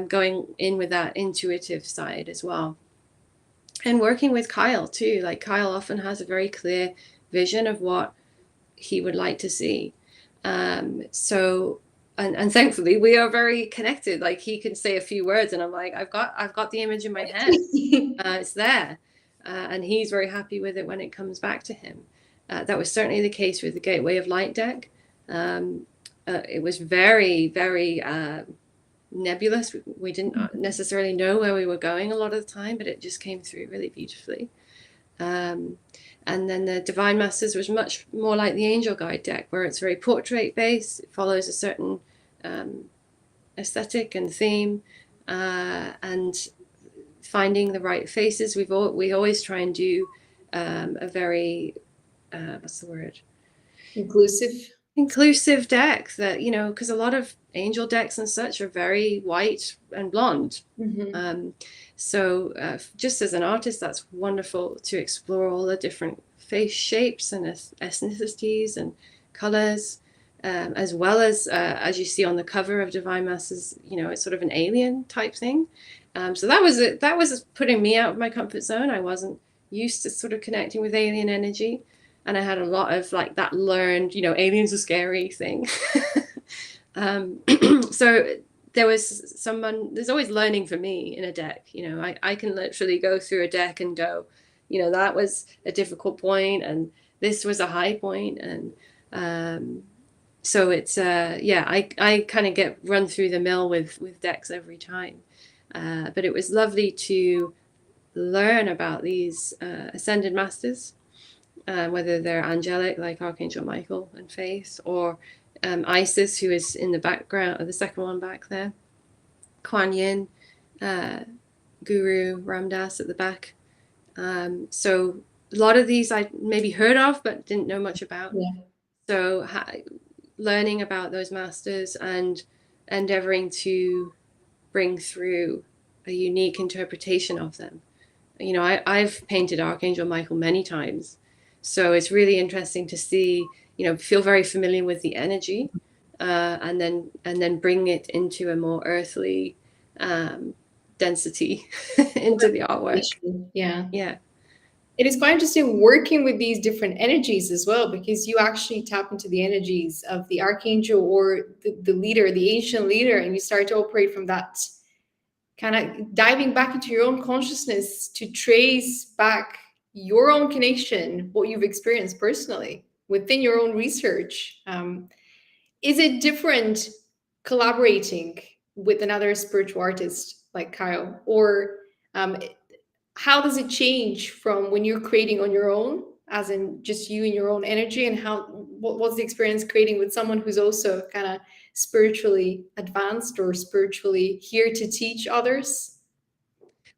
going in with that intuitive side as well. And working with Kyle too. Like Kyle often has a very clear vision of what he would like to see. So thankfully we are very connected. Like he can say a few words and I'm like, I've got the image in my head. It's there. And he's very happy with it when it comes back to him. That was certainly the case with the Gateway of Light deck. It was very, very nebulous. We didn't necessarily know where we were going a lot of the time, but it just came through really beautifully. And then the Divine Masters was much more like the Angel Guide deck, where it's very portrait based. It follows a certain aesthetic and theme, and finding the right faces. We always try and do a very what's the word? Inclusive deck that, because a lot of angel decks and such are very white and blonde. So just as an artist, that's wonderful to explore all the different face shapes and ethnicities and colors, as well as you see on the cover of Divine Masters, it's sort of an alien type thing. So that was putting me out of my comfort zone. I wasn't used to sort of connecting with alien energy. And I had a lot of like that learned, aliens are scary thing. So there's always learning for me in a deck. I can literally go through a deck and go, that was a difficult point and this was a high point. And so it's, I kind of get run through the mill with decks every time. But it was lovely to learn about these ascended masters. Whether they're angelic like Archangel Michael and Faith, or Isis, who is in the background, or the second one back there, Kuan Yin, Guru Ramdas at the back. So a lot of these I maybe heard of but didn't know much about. So learning about those masters and endeavoring to bring through a unique interpretation of them. I've painted Archangel Michael many times. So it's really interesting to see, feel very familiar with the energy, and then bring it into a more earthly density into the artwork. Yeah. It is quite interesting working with these different energies as well, because you actually tap into the energies of the archangel or the leader, the ancient leader, and you start to operate from that, kind of diving back into your own consciousness to trace back your own connection, what you've experienced personally within your own research. Is it different collaborating with another spiritual artist like Kyle, or how does it change from when you're creating on your own, as in just you and your own energy, and what's the experience creating with someone who's also kind of spiritually advanced or spiritually here to teach others?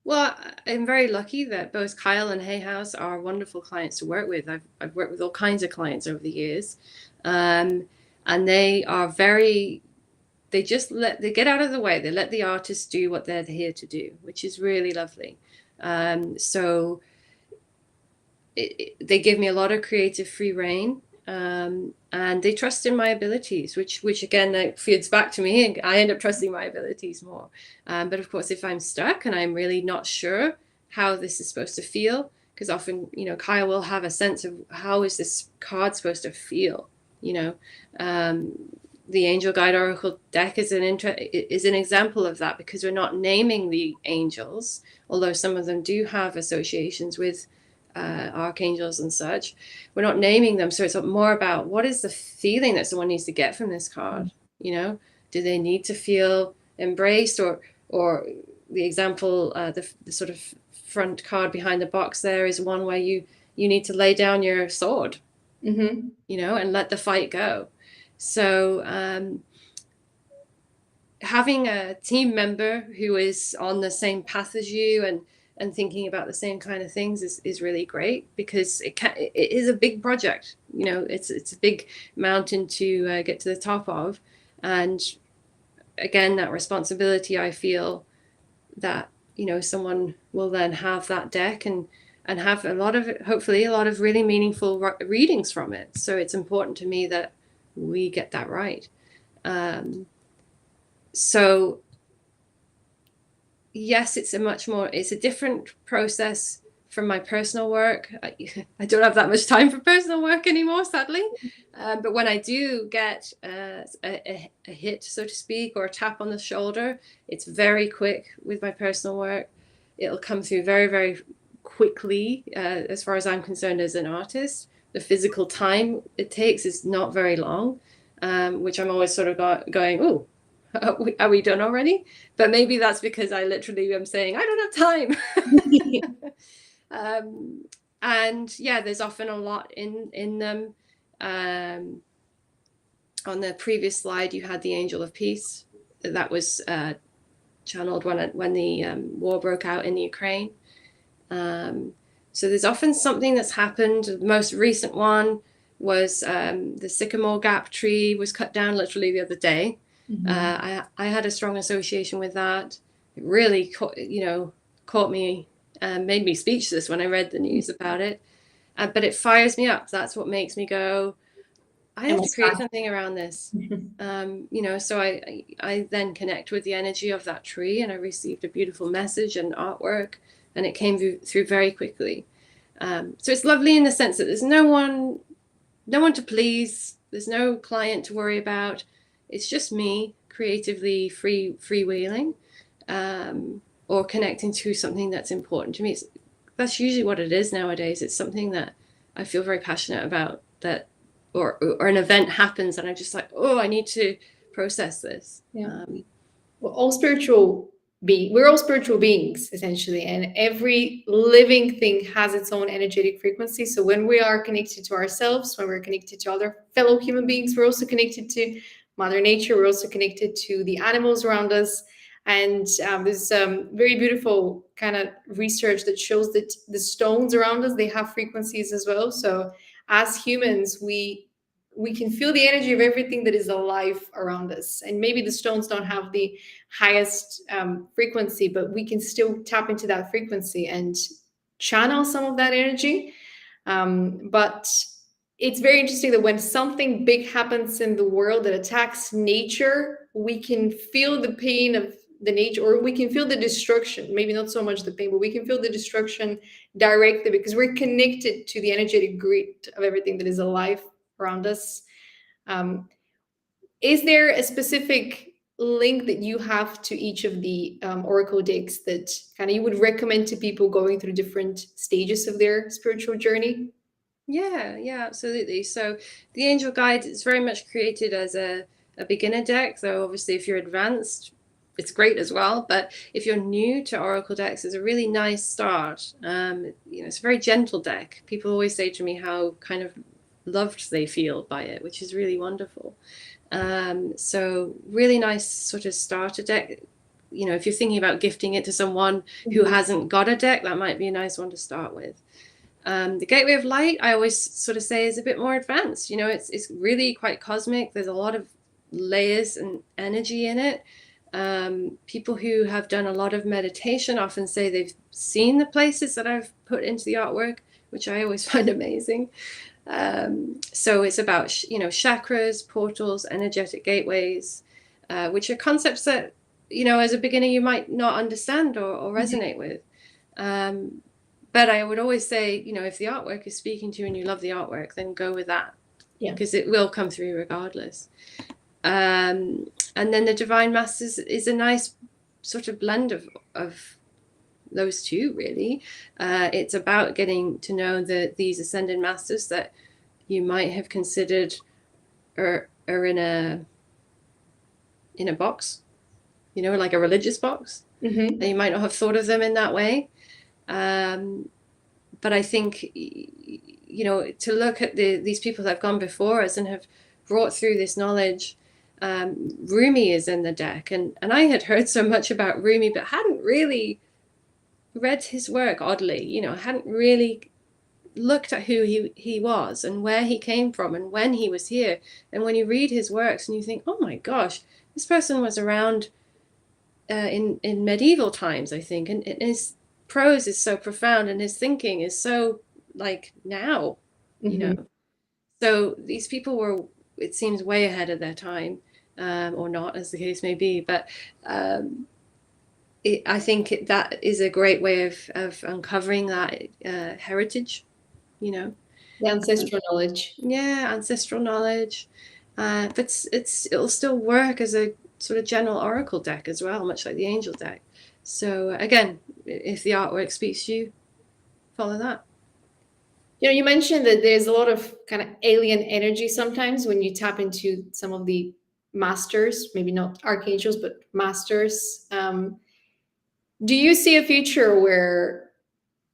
Well, I'm very lucky that both Kyle and Hay House are wonderful clients to work with. I've worked with all kinds of clients over the years, and they are they get out of the way. They let the artists do what they're here to do, which is really lovely. So they give me a lot of creative free reign, and they trust in my abilities, which again feeds back to me, and I end up trusting my abilities more. But of course, if I'm stuck and I'm really not sure how this is supposed to feel, because often, Kaya will have a sense of how is this card supposed to feel. The Angel Guide Oracle deck is an example of that, because we're not naming the angels, although some of them do have associations with archangels and such. We're not naming them, so it's more about what is the feeling that someone needs to get from this card. Do they need to feel embraced, or the example, the sort of front card behind the box there is one where you need to lay down your sword, and let the fight go. So having a team member who is on the same path as you and thinking about the same kind of things is really great, because it is a big project. It's a big mountain to get to the top of, and again, that responsibility, I feel that someone will then have that deck and have hopefully a lot of really meaningful readings from it. So it's important to me that we get that right. So yes, it's a different process from my personal work. I don't have that much time for personal work anymore, sadly. But when I do get a hit, so to speak, or a tap on the shoulder, it's very quick with my personal work. It'll come through very, very quickly, as far as I'm concerned as an artist. The physical time it takes is not very long, which I'm always sort of going, "Ooh, are we done already?" But maybe that's because I literally am saying I don't have time. And yeah, there's often a lot in them. On the previous slide, you had the Angel of Peace. That was channeled when the war broke out in the Ukraine. So there's often something that's happened. The most recent one was the sycamore gap tree was cut down literally the other day. I had a strong association with that. It really caught me, made me speechless when I read the news about it. But it fires me up. That's what makes me go, I have to create something around this. So I then connect with the energy of that tree, and I received a beautiful message and artwork, and it came through very quickly. So it's lovely in the sense that there's no one to please. There's no client to worry about. It's just me creatively freewheeling, or connecting to something that's important to me. That's usually what it is nowadays. It's something that I feel very passionate about, that or an event happens and I'm just like, oh, I need to process this. We're all spiritual beings, essentially, and every living thing has its own energetic frequency. So when we are connected to ourselves, when we're connected to other fellow human beings, we're also connected to Mother Nature. We're also connected to the animals around us. And there's very beautiful kind of research that shows that the stones around us, they have frequencies as well. So as humans, we can feel the energy of everything that is alive around us. And maybe the stones don't have the highest frequency, but we can still tap into that frequency and channel some of that energy. But it's very interesting that when something big happens in the world that attacks nature, we can feel the pain of the nature, or we can feel the destruction, maybe not so much the pain, but we can feel the destruction directly because we're connected to the energetic grid of everything that is alive around us. Is there a specific link that you have to each of the oracle decks that kind of you would recommend to people going through different stages of their spiritual journey? Yeah, absolutely. So the Angel Guide is very much created as a beginner deck. So obviously if you're advanced, it's great as well. But if you're new to oracle decks, it's a really nice start. It's a very gentle deck. People always say to me how kind of loved they feel by it, which is really wonderful. So really nice sort of starter deck. If you're thinking about gifting it to someone who hasn't got a deck, that might be a nice one to start with. The Gateway of Light, I always sort of say, is a bit more advanced. It's really quite cosmic. There's a lot of layers and energy in it. People who have done a lot of meditation often say they've seen the places that I've put into the artwork, which I always find amazing. So it's about, chakras, portals, energetic gateways, which are concepts that, as a beginner, you might not understand or resonate with. But I would always say, if the artwork is speaking to you and you love the artwork, then go with that. Yeah. Because it will come through regardless. And then the Divine Masters is a nice sort of blend of those two, really. It's about getting to know these Ascended Masters that you might have considered are in a box, like a religious box. Mm-hmm. And you might not have thought of them in that way. But I think, to look at these people that have gone before us and have brought through this knowledge. Rumi is in the deck, and I had heard so much about Rumi, but hadn't really read his work, oddly. Hadn't really looked at who he was and where he came from and when he was here. And when you read his works and you think, oh my gosh, this person was around in medieval times, I think, and his prose is so profound and his thinking is so like now, So these people were, it seems, way ahead of their time, or not, as the case may be. But I think that is a great way of uncovering that heritage, The ancestral knowledge. Yeah, ancestral knowledge. But it'll still work as a sort of general oracle deck as well, much like the angel deck. So again, if the artwork speaks to you, follow that. You mentioned that there's a lot of kind of alien energy sometimes when you tap into some of the masters, maybe not archangels, but masters. Do you see a future where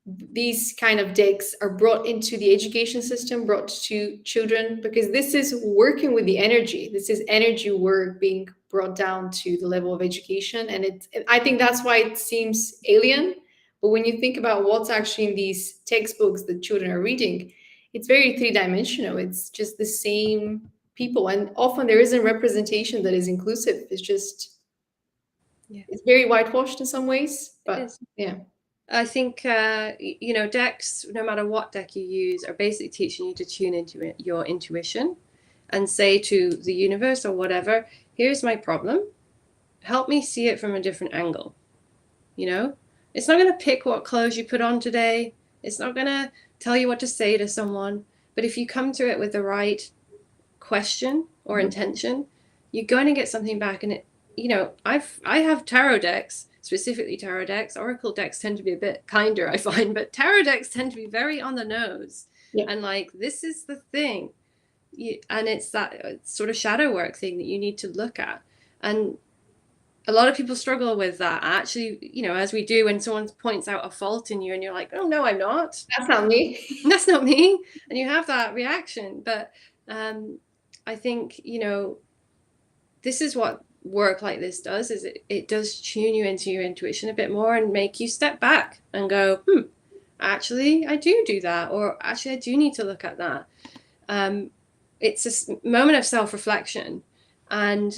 these kind of decks are brought into the education system, brought to children? Because this is working with the energy. This is energy work being brought down to the level of education. And I think that's why it seems alien. But when you think about what's actually in these textbooks that children are reading, it's very three-dimensional. It's just the same people. And often there isn't representation that is inclusive. It's just, it's very whitewashed in some ways. But yeah. I think, decks, no matter what deck you use, are basically teaching you to tune into your intuition and say to the universe or whatever, here's my problem. Help me see it from a different angle. It's not going to pick what clothes you put on today. It's not going to tell you what to say to someone. But if you come to it with the right question or intention, you're going to get something back. And I have tarot decks, specifically tarot decks. Oracle decks tend to be a bit kinder, I find, but tarot decks tend to be very on the nose. Yeah. And like, this is the thing. And it's that sort of shadow work thing that you need to look at. And a lot of people struggle with that. Actually, as we do when someone points out a fault in you and you're like, oh, no, I'm not. That's not me. That's not me. And you have that reaction. But I think, this is what work like this does, is it does tune you into your intuition a bit more and make you step back and go, actually, I do that. Or actually, I do need to look at that. It's a moment of self-reflection. And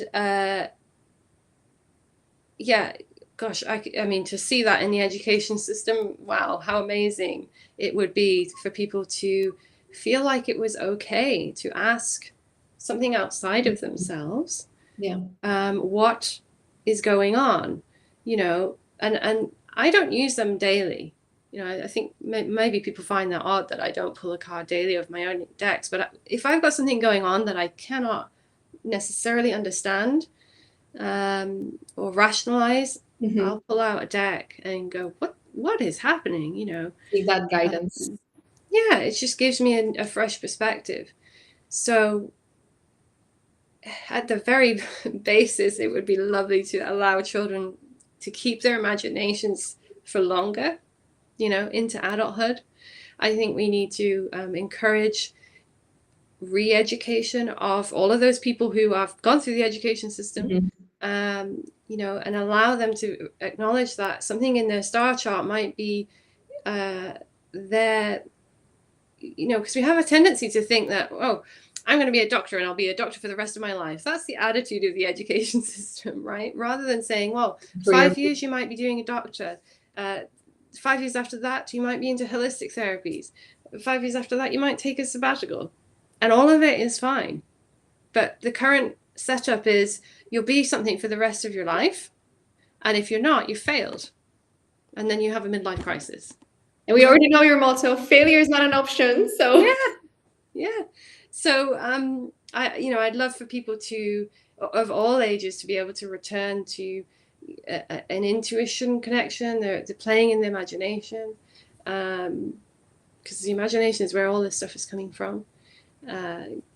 gosh, I mean, to see that in the education system, wow, how amazing it would be for people to feel like it was okay to ask something outside of themselves. Yeah. What is going on, and I don't use them daily. I think maybe people find that odd that I don't pull a card daily of my own decks, but if I've got something going on that I cannot necessarily understand, or rationalize, I'll pull out a deck and go, what is happening? Need that guidance. It just gives me a fresh perspective. So at the very basis, it would be lovely to allow children to keep their imaginations for longer, into adulthood. I think we need to encourage re-education of all of those people who have gone through the education system, and allow them to acknowledge that something in their star chart might be there, because we have a tendency to think that, I'm going to be a doctor and I'll be a doctor for the rest of my life. That's the attitude of the education system, right? Rather than saying, 5 years you might be doing a doctor. 5 years after that, you might be into holistic therapies. 5 years after that, you might take a sabbatical, and all of it is fine. But the current setup is you'll be something for the rest of your life. And if you're not, you failed. And then you have a midlife crisis. And we already know your motto, failure is not an option. So yeah. So I'd love for people of all ages to be able to return to an intuition connection. They're playing in the imagination, because the imagination is where all this stuff is coming from.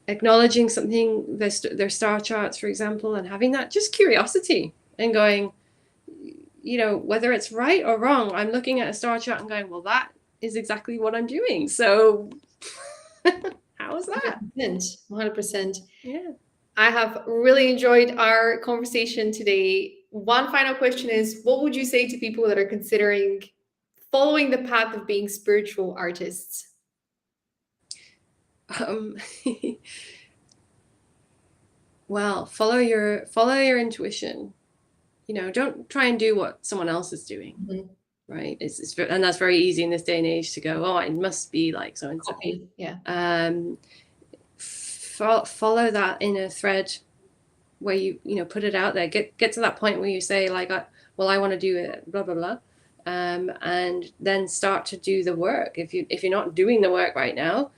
Acknowledging something, their star charts, for example, and having that just curiosity and going, whether it's right or wrong, I'm looking at a star chart and going, well, that is exactly what I'm doing. So how is that? 100%. Yeah. I have really enjoyed our conversation today. One final question is, what would you say to people that are considering following the path of being spiritual artists? Well, follow your intuition. Don't try and do what someone else is doing. Mm-hmm. Right? And that's very easy in this day and age to go, oh, it must be like so and so. Yeah. Follow that inner thread where you put it out there. Get to that point where you say like, well, I want to do it, blah blah blah, and then start to do the work. If you're not doing the work right now,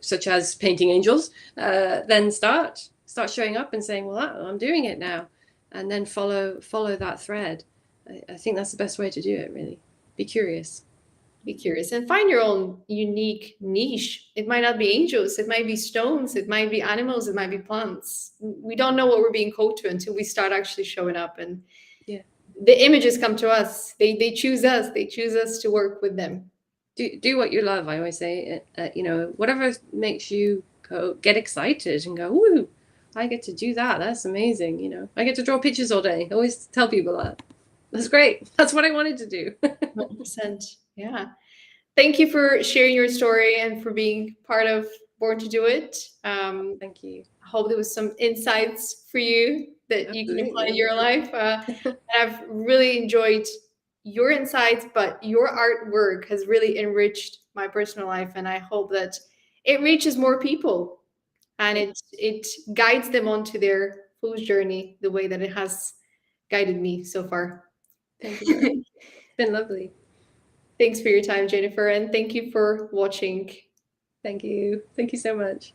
such as painting angels, then start showing up and saying, well, I'm doing it now, and then follow that thread. I think that's the best way to do it, really. Be curious and find your own unique niche. It might not be angels, it might be stones, it might be animals, it might be plants. We don't know what we're being called to until we start actually showing up, and the images come to us. They choose us to work with them. Do what you love. I always say, whatever makes you get excited and go, ooh, I get to do that. That's amazing. I get to draw pictures all day. I always tell people that. That's great. That's what I wanted to do. 100%. Yeah. Thank you for sharing your story and for being part of Born to Do It. Thank you. I hope there was some insights for you that you can apply in your life. I've really enjoyed your insights, but your artwork has really enriched my personal life, and I hope that it reaches more people and it guides them onto their full journey the way that it has guided me so far. Thank you. It's been lovely. Thanks for your time, Jennifer, and thank you for watching. Thank you. Thank you so much.